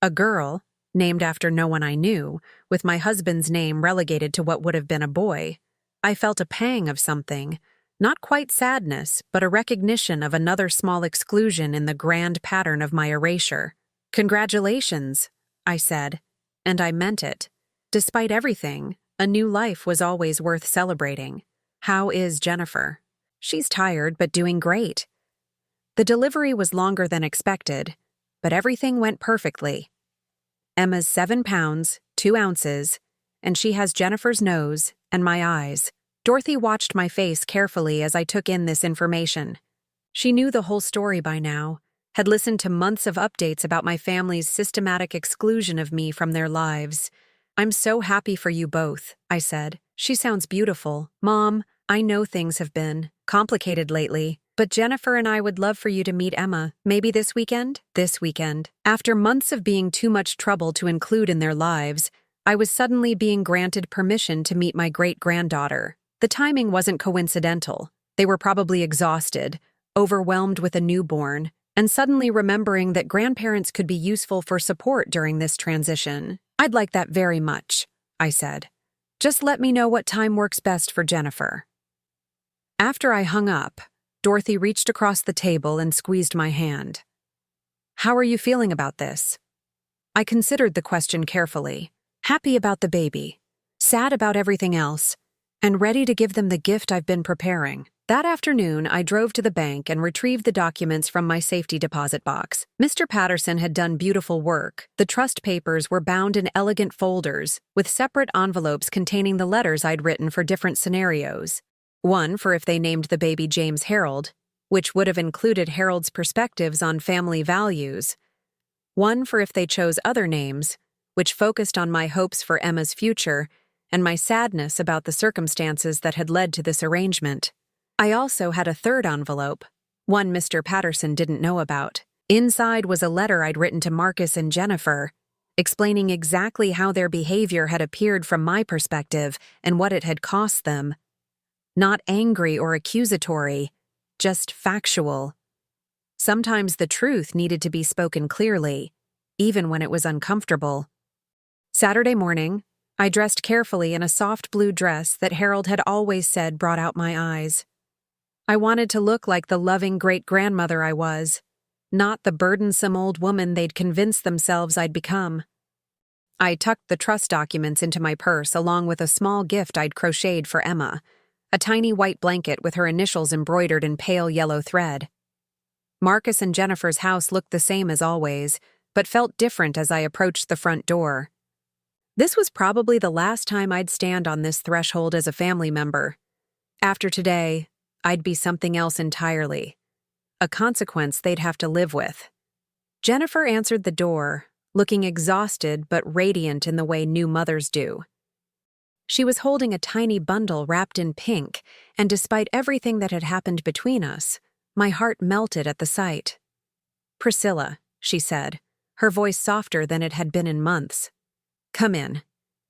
A girl, named after no one I knew, with my husband's name relegated to what would have been a boy. I felt a pang of something, not quite sadness, but a recognition of another small exclusion in the grand pattern of my erasure. Congratulations, I said, and I meant it. Despite everything, a new life was always worth celebrating. How is Jennifer? She's tired, but doing great. The delivery was longer than expected, but everything went perfectly. Emma's 7 pounds, 2 ounces, and she has Jennifer's nose and my eyes. Dorothy watched my face carefully as I took in this information. She knew the whole story by now, had listened to months of updates about my family's systematic exclusion of me from their lives. I'm so happy for you both, I said. She sounds beautiful. Mom, I know things have been complicated lately, but Jennifer and I would love for you to meet Emma. Maybe this weekend? This weekend. After months of being too much trouble to include in their lives, I was suddenly being granted permission to meet my great-granddaughter. The timing wasn't coincidental. They were probably exhausted, overwhelmed with a newborn, and suddenly remembering that grandparents could be useful for support during this transition. I'd like that very much, I said. Just let me know what time works best for Jennifer. After I hung up, Dorothy reached across the table and squeezed my hand. How are you feeling about this? I considered the question carefully. Happy about the baby, sad about everything else, and ready to give them the gift I've been preparing. That afternoon, I drove to the bank and retrieved the documents from my safety deposit box. Mr. Patterson had done beautiful work. The trust papers were bound in elegant folders, with separate envelopes containing the letters I'd written for different scenarios. One for if they named the baby James Harold, which would have included Harold's perspectives on family values. One for if they chose other names, which focused on my hopes for Emma's future and my sadness about the circumstances that had led to this arrangement. I also had a third envelope, one Mr. Patterson didn't know about. Inside was a letter I'd written to Marcus and Jennifer, explaining exactly how their behavior had appeared from my perspective and what it had cost them. Not angry or accusatory, just factual. Sometimes the truth needed to be spoken clearly, even when it was uncomfortable. Saturday morning, I dressed carefully in a soft blue dress that Harold had always said brought out my eyes. I wanted to look like the loving great-grandmother I was, not the burdensome old woman they'd convinced themselves I'd become. I tucked the trust documents into my purse along with a small gift I'd crocheted for Emma, a tiny white blanket with her initials embroidered in pale yellow thread. Marcus and Jennifer's house looked the same as always, but felt different as I approached the front door. This was probably the last time I'd stand on this threshold as a family member. After today, I'd be something else entirely, a consequence they'd have to live with. Jennifer answered the door, looking exhausted but radiant in the way new mothers do. She was holding a tiny bundle wrapped in pink, and despite everything that had happened between us, my heart melted at the sight. "Priscilla," she said, her voice softer than it had been in months. "Come in.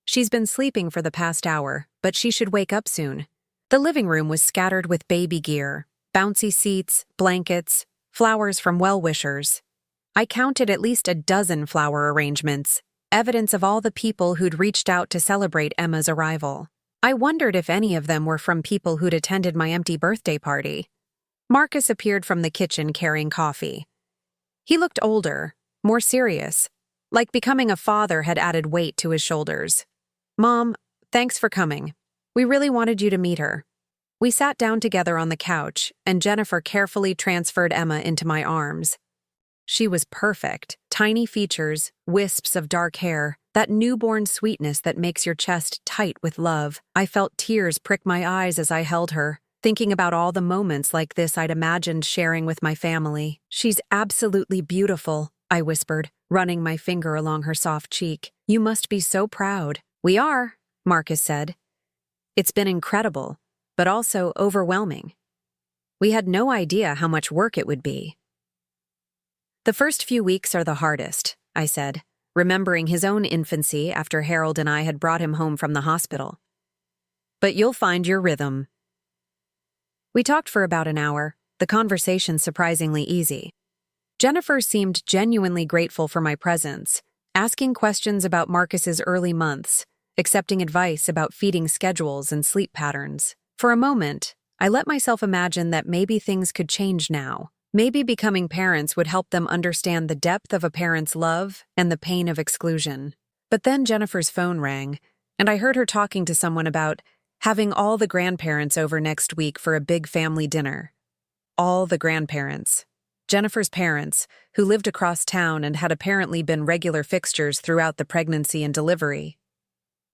She's been sleeping for the past hour, but she should wake up soon." The living room was scattered with baby gear, bouncy seats, blankets, flowers from well-wishers. I counted at least a dozen flower arrangements, evidence of all the people who'd reached out to celebrate Emma's arrival. I wondered if any of them were from people who'd attended my empty birthday party. Marcus appeared from the kitchen carrying coffee. He looked older, more serious, like becoming a father had added weight to his shoulders. "Mom, thanks for coming. We really wanted you to meet her." We sat down together on the couch, and Jennifer carefully transferred Emma into my arms. She was perfect, tiny features, wisps of dark hair, that newborn sweetness that makes your chest tight with love. I felt tears prick my eyes as I held her, thinking about all the moments like this I'd imagined sharing with my family. "She's absolutely beautiful," I whispered, running my finger along her soft cheek. "You must be so proud." "We are," Marcus said. "It's been incredible, but also overwhelming. We had no idea how much work it would be." "The first few weeks are the hardest," I said, remembering his own infancy after Harold and I had brought him home from the hospital. "But you'll find your rhythm." We talked for about an hour, the conversation surprisingly easy. Jennifer seemed genuinely grateful for my presence, asking questions about Marcus's early months, accepting advice about feeding schedules and sleep patterns. For a moment, I let myself imagine that maybe things could change now. Maybe becoming parents would help them understand the depth of a parent's love and the pain of exclusion. But then Jennifer's phone rang, and I heard her talking to someone about having all the grandparents over next week for a big family dinner. All the grandparents. Jennifer's parents, who lived across town and had apparently been regular fixtures throughout the pregnancy and delivery.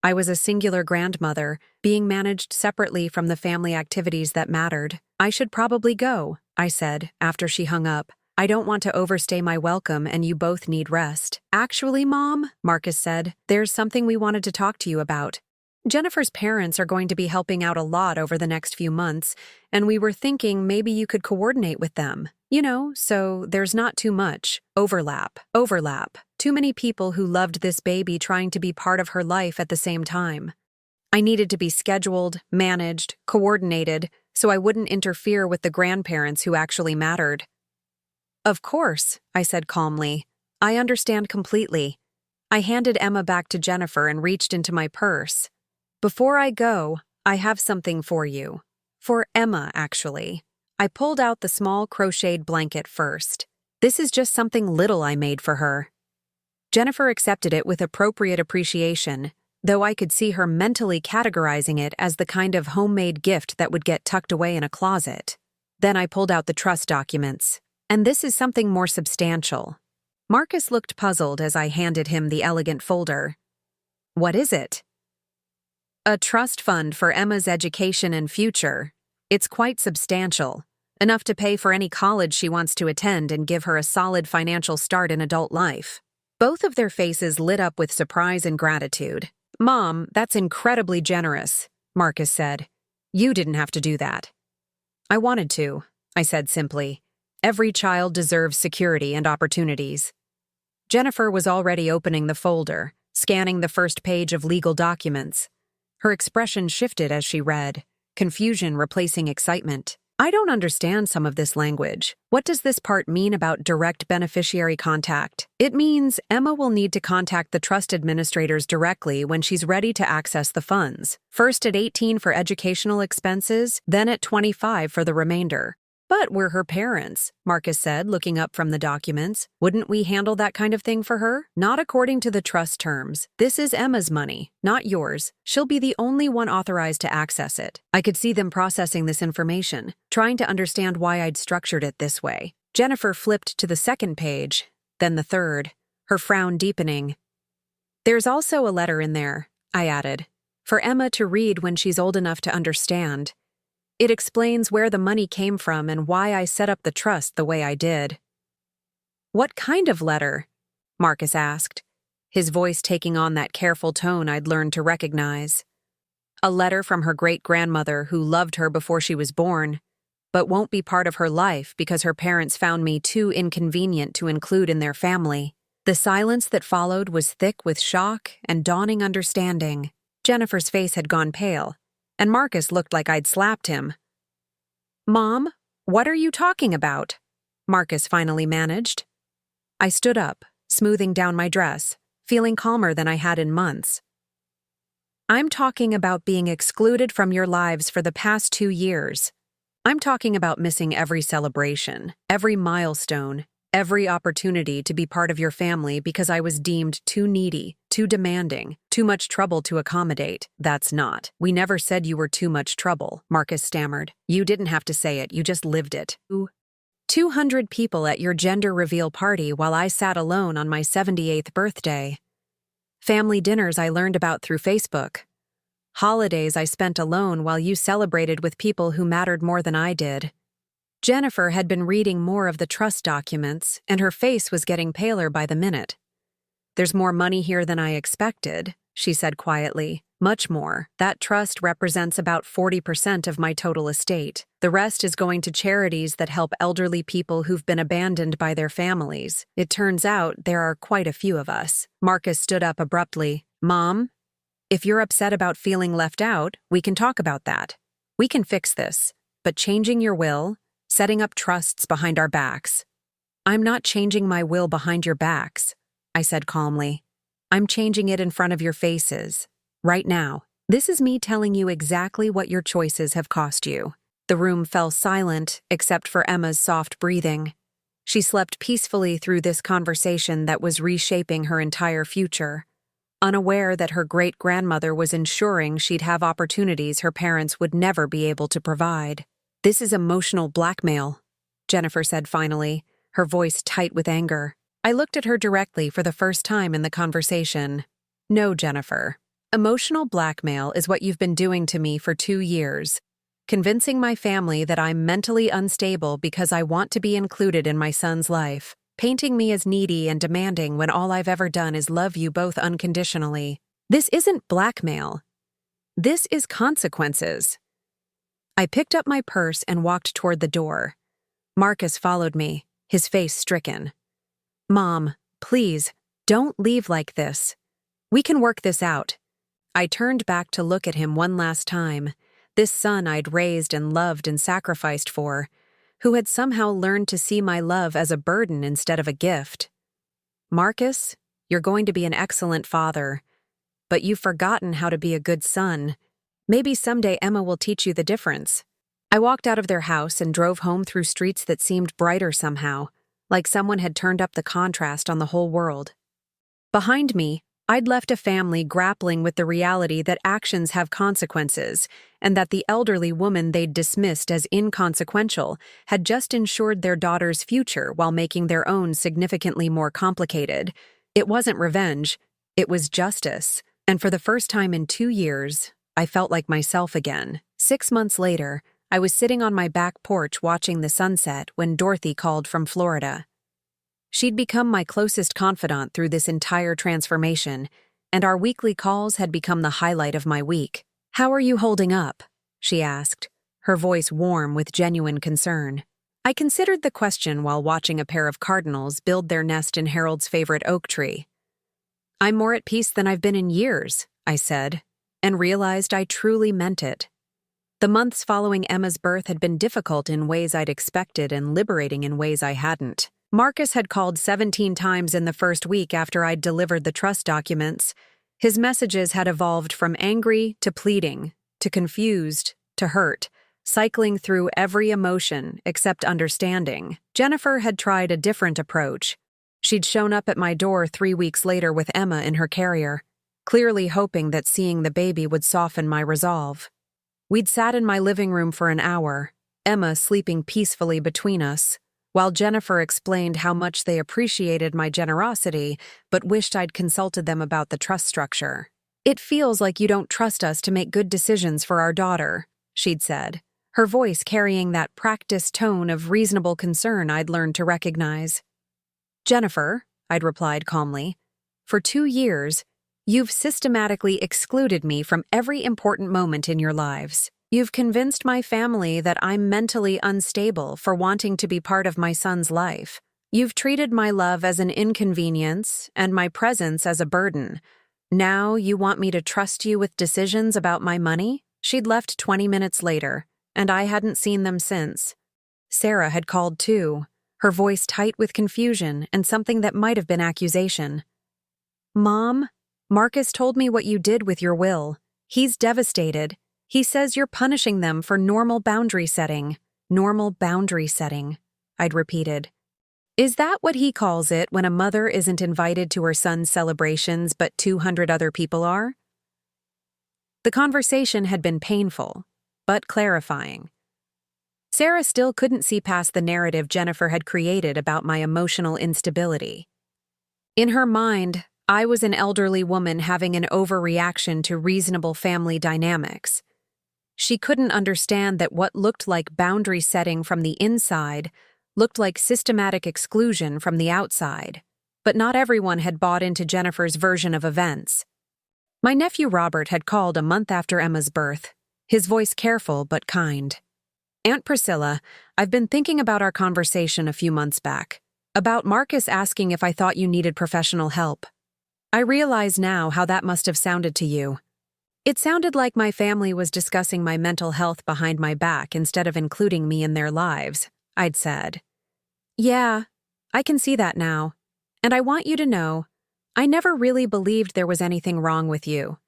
I was a singular grandmother, being managed separately from the family activities that mattered. "I should probably go," I said, after she hung up. "I don't want to overstay my welcome, and you both need rest." "Actually, Mom," Marcus said, "there's something we wanted to talk to you about. Jennifer's parents are going to be helping out a lot over the next few months, and we were thinking maybe you could coordinate with them. So there's not too much overlap. Too many people who loved this baby trying to be part of her life at the same time. I needed to be scheduled, managed, coordinated, so I wouldn't interfere with the grandparents who actually mattered." "Of course," I said calmly. "I understand completely." I handed Emma back to Jennifer and reached into my purse. "Before I go, I have something for you. For Emma, actually." I pulled out the small crocheted blanket first. "This is just something little I made for her." Jennifer accepted it with appropriate appreciation, though I could see her mentally categorizing it as the kind of homemade gift that would get tucked away in a closet. Then I pulled out the trust documents. "And this is something more substantial." Marcus looked puzzled as I handed him the elegant folder. "What is it?" "A trust fund for Emma's education and future. It's quite substantial, enough to pay for any college she wants to attend and give her a solid financial start in adult life." Both of their faces lit up with surprise and gratitude. "Mom, that's incredibly generous," Marcus said. "You didn't have to do that." "I wanted to," I said simply. "Every child deserves security and opportunities." Jennifer was already opening the folder, scanning the first page of legal documents. Her expression shifted as she read, confusion replacing excitement. "I don't understand some of this language. What does this part mean about direct beneficiary contact?" "It means Emma will need to contact the trust administrators directly when she's ready to access the funds. First at 18 for educational expenses, then at 25 for the remainder. But we're her parents, Marcus said, looking up from the documents. Wouldn't we handle that kind of thing for her? Not according to the trust terms. This is Emma's money, not yours. She'll be the only one authorized to access it. I could see them processing this information, trying to understand why I'd structured it this way. Jennifer flipped to the second page, then the third, her frown deepening. There's also a letter in there, I added, for Emma to read when she's old enough to understand. It explains where the money came from and why I set up the trust the way I did. What kind of letter? Marcus asked, his voice taking on that careful tone I'd learned to recognize. A letter from her great-grandmother who loved her before she was born, but won't be part of her life because her parents found me too inconvenient to include in their family. The silence that followed was thick with shock and dawning understanding. Jennifer's face had gone pale, and Marcus looked like I'd slapped him. "Mom, what are you talking about?" Marcus finally managed. I stood up, smoothing down my dress, feeling calmer than I had in months. "I'm talking about being excluded from your lives for the past 2 years. I'm talking about missing every celebration, every milestone, every opportunity to be part of your family because I was deemed too needy, too demanding, too much trouble to accommodate. That's not. We never said you were too much trouble," Marcus stammered. "You didn't have to say it, you just lived it." 200 people at your gender reveal party while I sat alone on my 78th birthday. Family dinners I learned about through Facebook. Holidays I spent alone while you celebrated with people who mattered more than I did. Jennifer had been reading more of the trust documents, and her face was getting paler by the minute. "There's more money here than I expected," she said quietly. "Much more. That trust represents about 40% of my total estate. The rest is going to charities that help elderly people who've been abandoned by their families. It turns out there are quite a few of us." Marcus stood up abruptly. "Mom, if you're upset about feeling left out, we can talk about that. We can fix this. But changing your will, setting up trusts behind our backs." "I'm not changing my will behind your backs," I said calmly. "I'm changing it in front of your faces. Right now. This is me telling you exactly what your choices have cost you." The room fell silent, except for Emma's soft breathing. She slept peacefully through this conversation that was reshaping her entire future, unaware that her great-grandmother was ensuring she'd have opportunities her parents would never be able to provide. "This is emotional blackmail," Jennifer said finally, her voice tight with anger. I looked at her directly for the first time in the conversation. "No, Jennifer. Emotional blackmail is what you've been doing to me for 2 years, convincing my family that I'm mentally unstable because I want to be included in my son's life, painting me as needy and demanding when all I've ever done is love you both unconditionally. This isn't blackmail. This is consequences." I picked up my purse and walked toward the door. Marcus followed me, his face stricken. "Mom, please, don't leave like this. We can work this out." I turned back to look at him one last time, this son I'd raised and loved and sacrificed for, who had somehow learned to see my love as a burden instead of a gift. "Marcus, you're going to be an excellent father, but you've forgotten how to be a good son. Maybe someday Emma will teach you the difference." I walked out of their house and drove home through streets that seemed brighter somehow, like someone had turned up the contrast on the whole world. Behind me, I'd left a family grappling with the reality that actions have consequences, and that the elderly woman they'd dismissed as inconsequential had just ensured their daughter's future while making their own significantly more complicated. It wasn't revenge, it was justice, and for the first time in 2 years, I felt like myself again. 6 months later, I was sitting on my back porch watching the sunset when Dorothy called from Florida. She'd become my closest confidant through this entire transformation, and our weekly calls had become the highlight of my week. "How are you holding up?" she asked, her voice warm with genuine concern. I considered the question while watching a pair of cardinals build their nest in Harold's favorite oak tree. "I'm more at peace than I've been in years," I said, and realized I truly meant it. The months following Emma's birth had been difficult in ways I'd expected and liberating in ways I hadn't. Marcus had called 17 times in the first week after I'd delivered the trust documents. His messages had evolved from angry to pleading, to confused, to hurt, cycling through every emotion except understanding. Jennifer had tried a different approach. She'd shown up at my door 3 weeks later with Emma in her carrier, clearly hoping that seeing the baby would soften my resolve. We'd sat in my living room for an hour, Emma sleeping peacefully between us, while Jennifer explained how much they appreciated my generosity but wished I'd consulted them about the trust structure. "It feels like you don't trust us to make good decisions for our daughter," she'd said, her voice carrying that practiced tone of reasonable concern I'd learned to recognize. "Jennifer," I'd replied calmly, "for 2 years, you've systematically excluded me from every important moment in your lives. You've convinced my family that I'm mentally unstable for wanting to be part of my son's life. You've treated my love as an inconvenience and my presence as a burden. Now you want me to trust you with decisions about my money?" She'd left 20 minutes later, and I hadn't seen them since. Sarah had called too, her voice tight with confusion and something that might have been accusation. "Mom, Marcus told me what you did with your will. He's devastated. He says you're punishing them for normal boundary setting." "Normal boundary setting," I'd repeated. "Is that what he calls it when a mother isn't invited to her son's celebrations but 200 other people are?" The conversation had been painful, but clarifying. Sarah still couldn't see past the narrative Jennifer had created about my emotional instability. In her mind, I was an elderly woman having an overreaction to reasonable family dynamics. She couldn't understand that what looked like boundary setting from the inside looked like systematic exclusion from the outside. But not everyone had bought into Jennifer's version of events. My nephew Robert had called a month after Emma's birth, his voice careful but kind. "Aunt Priscilla, I've been thinking about our conversation a few months back, about Marcus asking if I thought you needed professional help. I realize now how that must have sounded to you. It sounded like my family was discussing my mental health behind my back instead of including me in their lives," I'd said. "Yeah, I can see that now. And I want you to know, I never really believed there was anything wrong with you.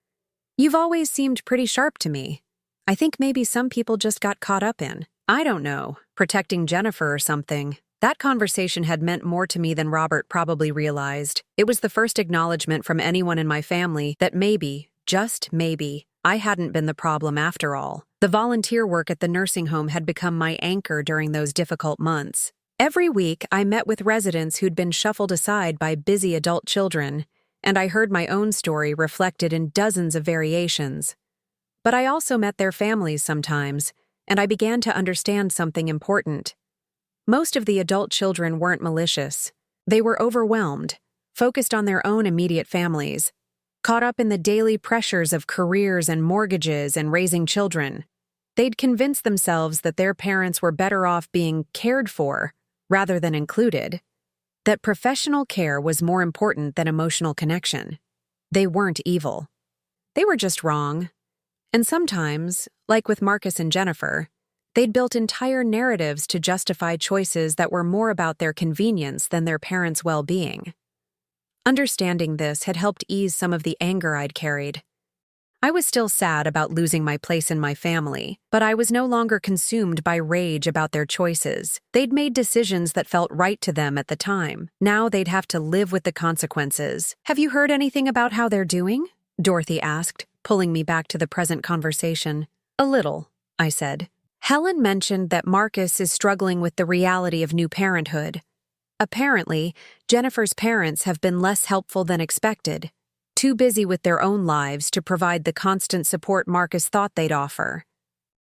You've always seemed pretty sharp to me. I think maybe some people just got caught up in, I don't know, protecting Jennifer or something." That conversation had meant more to me than Robert probably realized. It was the first acknowledgement from anyone in my family that maybe, just maybe, I hadn't been the problem after all. The volunteer work at the nursing home had become my anchor during those difficult months. Every week, I met with residents who'd been shuffled aside by busy adult children, and I heard my own story reflected in dozens of variations. But I also met their families sometimes, and I began to understand something important. Most of the adult children weren't malicious. They were overwhelmed, focused on their own immediate families, caught up in the daily pressures of careers and mortgages and raising children. They'd convinced themselves that their parents were better off being cared for rather than included, that professional care was more important than emotional connection. They weren't evil. They were just wrong. And sometimes, like with Marcus and Jennifer, they'd built entire narratives to justify choices that were more about their convenience than their parents' well-being. Understanding this had helped ease some of the anger I'd carried. I was still sad about losing my place in my family, but I was no longer consumed by rage about their choices. They'd made decisions that felt right to them at the time. Now they'd have to live with the consequences. "Have you heard anything about how they're doing?" Dorothy asked, pulling me back to the present conversation. "A little," I said. "Helen mentioned that Marcus is struggling with the reality of new parenthood. Apparently, Jennifer's parents have been less helpful than expected, too busy with their own lives to provide the constant support Marcus thought they'd offer.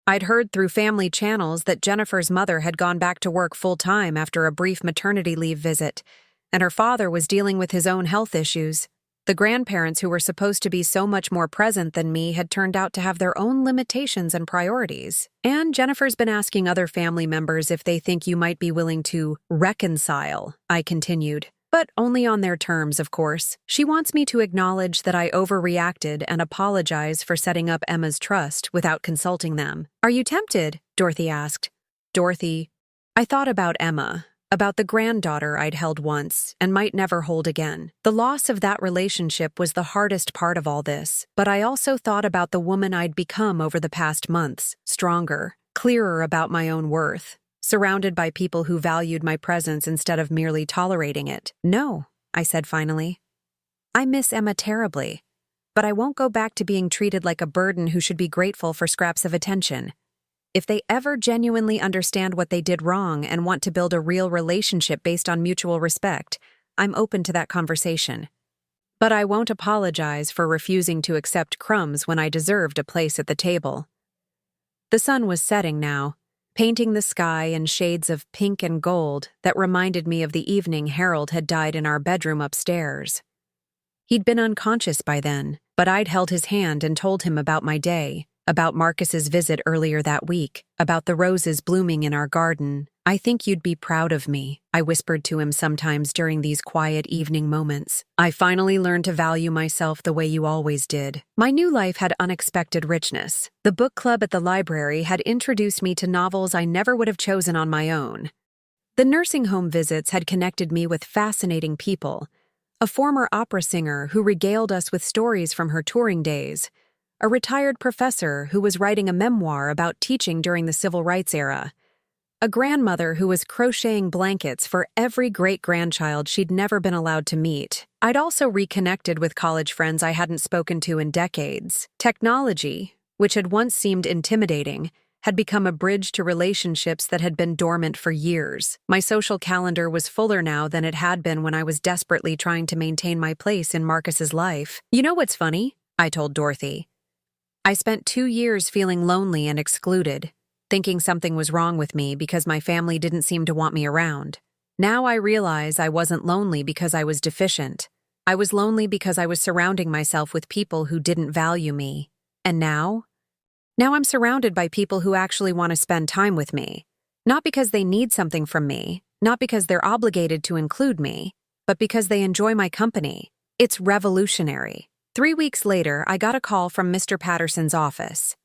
I'd heard through family channels that Jennifer's mother had gone back to work full-time after a brief maternity leave visit, and her father was dealing with his own health issues. The grandparents who were supposed to be so much more present than me had turned out to have their own limitations and priorities. And Jennifer's been asking other family members if they think you might be willing to reconcile," I continued. "But only on their terms, of course. She wants me to acknowledge that I overreacted and apologize for setting up Emma's trust without consulting them." "Are you tempted?" Dorothy asked. "Dorothy, I thought about Emma. About the granddaughter I'd held once and might never hold again. The loss of that relationship was the hardest part of all this, but I also thought about the woman I'd become over the past months, stronger, clearer about my own worth, surrounded by people who valued my presence instead of merely tolerating it. "No," I said finally. "I miss Emma terribly, but I won't go back to being treated like a burden who should be grateful for scraps of attention. If they ever genuinely understand what they did wrong and want to build a real relationship based on mutual respect, I'm open to that conversation. But I won't apologize for refusing to accept crumbs when I deserved a place at the table." The sun was setting now, painting the sky in shades of pink and gold that reminded me of the evening Harold had died in our bedroom upstairs. He'd been unconscious by then, but I'd held his hand and told him about my day, about Marcus's visit earlier that week, about the roses blooming in our garden. "I think you'd be proud of me," I whispered to him sometimes during these quiet evening moments. "I finally learned to value myself the way you always did." My new life had unexpected richness. The book club at the library had introduced me to novels I never would have chosen on my own. The nursing home visits had connected me with fascinating people. A former opera singer who regaled us with stories from her touring days, a retired professor who was writing a memoir about teaching during the civil rights era, a grandmother who was crocheting blankets for every great-grandchild she'd never been allowed to meet. I'd also reconnected with college friends I hadn't spoken to in decades. Technology, which had once seemed intimidating, had become a bridge to relationships that had been dormant for years. My social calendar was fuller now than it had been when I was desperately trying to maintain my place in Marcus's life. "You know what's funny?" I told Dorothy. "I spent 2 years feeling lonely and excluded, thinking something was wrong with me because my family didn't seem to want me around. Now I realize I wasn't lonely because I was deficient. I was lonely because I was surrounding myself with people who didn't value me. And now I'm surrounded by people who actually want to spend time with me. Not because they need something from me, not because they're obligated to include me, but because they enjoy my company. It's revolutionary." 3 weeks later, I got a call from Mr. Patterson's office.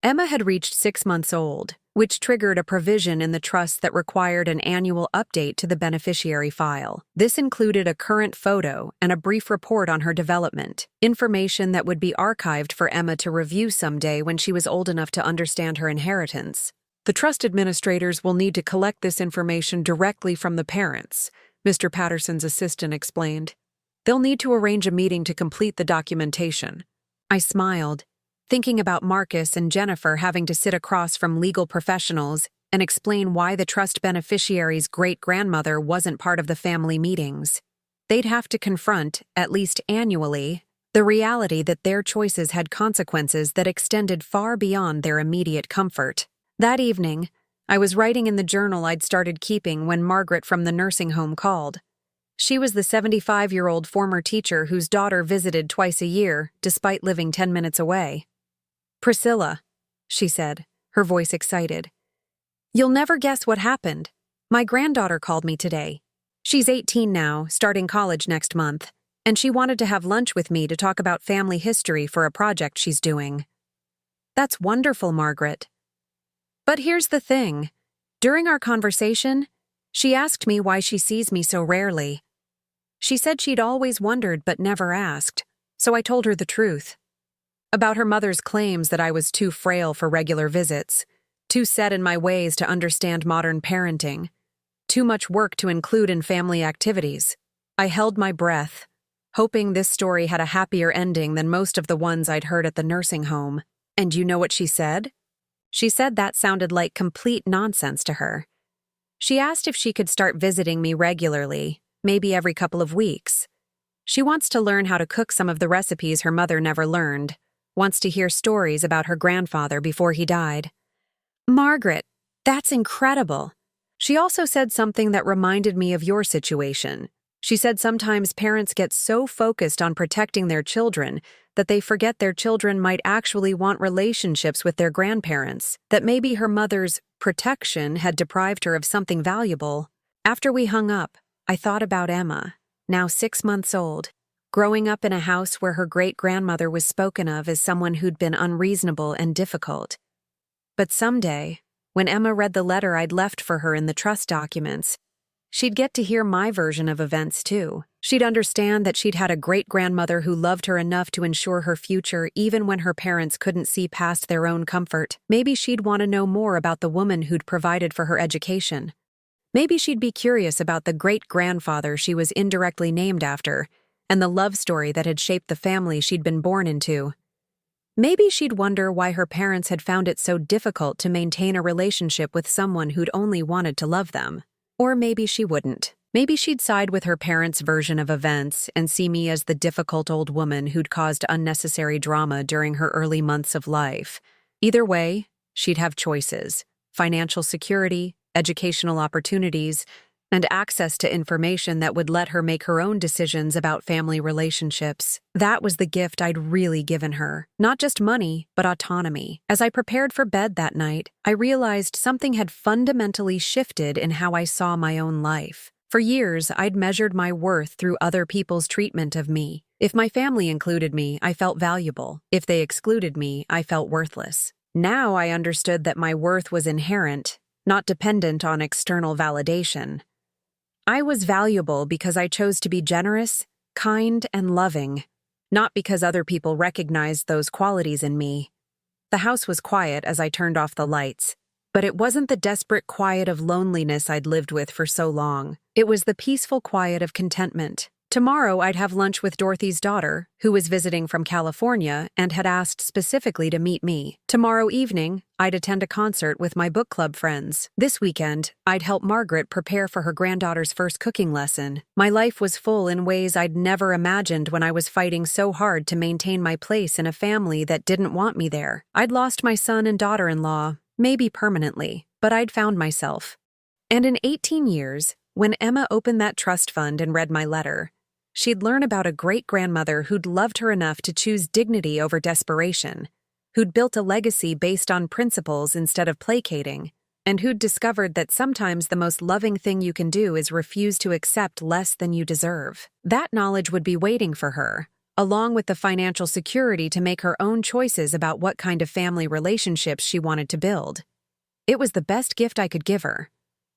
Emma had reached 6 months old, which triggered a provision in the trust that required an annual update to the beneficiary file. This included a current photo and a brief report on her development, information that would be archived for Emma to review someday when she was old enough to understand her inheritance. "The trust administrators will need to collect this information directly from the parents," Mr. Patterson's assistant explained. "They'll need to arrange a meeting to complete the documentation." I smiled, thinking about Marcus and Jennifer having to sit across from legal professionals and explain why the trust beneficiary's great-grandmother wasn't part of the family meetings. They'd have to confront, at least annually, the reality that their choices had consequences that extended far beyond their immediate comfort. That evening, I was writing in the journal I'd started keeping when Margaret from the nursing home called. She was the 75-year-old former teacher whose daughter visited twice a year, despite living 10 minutes away. "Priscilla," she said, her voice excited. "You'll never guess what happened. My granddaughter called me today. She's 18 now, starting college next month, and she wanted to have lunch with me to talk about family history for a project she's doing." "That's wonderful, Margaret." But here's the thing. During our conversation, she asked me why she sees me so rarely. She said she'd always wondered but never asked, so I told her the truth. About her mother's claims that I was too frail for regular visits, too set in my ways to understand modern parenting, too much work to include in family activities. I held my breath, hoping this story had a happier ending than most of the ones I'd heard at the nursing home. And you know what she said? She said that sounded like complete nonsense to her. She asked if she could start visiting me regularly, maybe every couple of weeks. She wants to learn how to cook some of the recipes her mother never learned, wants to hear stories about her grandfather before he died. Margaret, that's incredible. She also said something that reminded me of your situation. She said sometimes parents get so focused on protecting their children that they forget their children might actually want relationships with their grandparents, that maybe her mother's protection had deprived her of something valuable. After we hung up, I thought about Emma, now 6 months old, growing up in a house where her great-grandmother was spoken of as someone who'd been unreasonable and difficult. But someday, when Emma read the letter I'd left for her in the trust documents, she'd get to hear my version of events too. She'd understand that she'd had a great-grandmother who loved her enough to ensure her future even when her parents couldn't see past their own comfort. Maybe she'd want to know more about the woman who'd provided for her education. Maybe she'd be curious about the great-grandfather she was indirectly named after, and the love story that had shaped the family she'd been born into. Maybe she'd wonder why her parents had found it so difficult to maintain a relationship with someone who'd only wanted to love them. Or maybe she wouldn't. Maybe she'd side with her parents' version of events and see me as the difficult old woman who'd caused unnecessary drama during her early months of life. Either way, she'd have choices: financial security, educational opportunities, and access to information that would let her make her own decisions about family relationships. That was the gift I'd really given her. Not just money, but autonomy. As I prepared for bed that night, I realized something had fundamentally shifted in how I saw my own life. For years, I'd measured my worth through other people's treatment of me. If my family included me, I felt valuable. If they excluded me, I felt worthless. Now I understood that my worth was inherent, not dependent on external validation. I was valuable because I chose to be generous, kind, and loving, not because other people recognized those qualities in me. The house was quiet as I turned off the lights, but it wasn't the desperate quiet of loneliness I'd lived with for so long. It was the peaceful quiet of contentment. Tomorrow I'd have lunch with Dorothy's daughter, who was visiting from California and had asked specifically to meet me. Tomorrow evening, I'd attend a concert with my book club friends. This weekend, I'd help Margaret prepare for her granddaughter's first cooking lesson. My life was full in ways I'd never imagined when I was fighting so hard to maintain my place in a family that didn't want me there. I'd lost my son and daughter-in-law, maybe permanently, but I'd found myself. And in 18 years, when Emma opened that trust fund and read my letter, she'd learn about a great-grandmother who'd loved her enough to choose dignity over desperation, who'd built a legacy based on principles instead of placating, and who'd discovered that sometimes the most loving thing you can do is refuse to accept less than you deserve. That knowledge would be waiting for her, along with the financial security to make her own choices about what kind of family relationships she wanted to build. It was the best gift I could give her.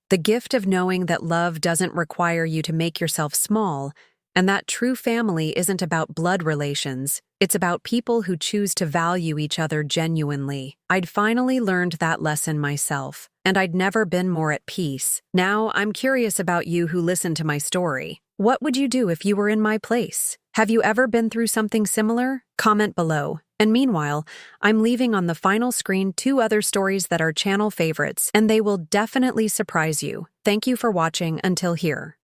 The gift of knowing that love doesn't require you to make yourself small, and that true family isn't about blood relations, it's about people who choose to value each other genuinely. I'd finally learned that lesson myself, and I'd never been more at peace. Now, I'm curious about you who listen to my story. What would you do if you were in my place? Have you ever been through something similar? Comment below. And meanwhile, I'm leaving on the final screen 2 other stories that are channel favorites, and they will definitely surprise you. Thank you for watching until here.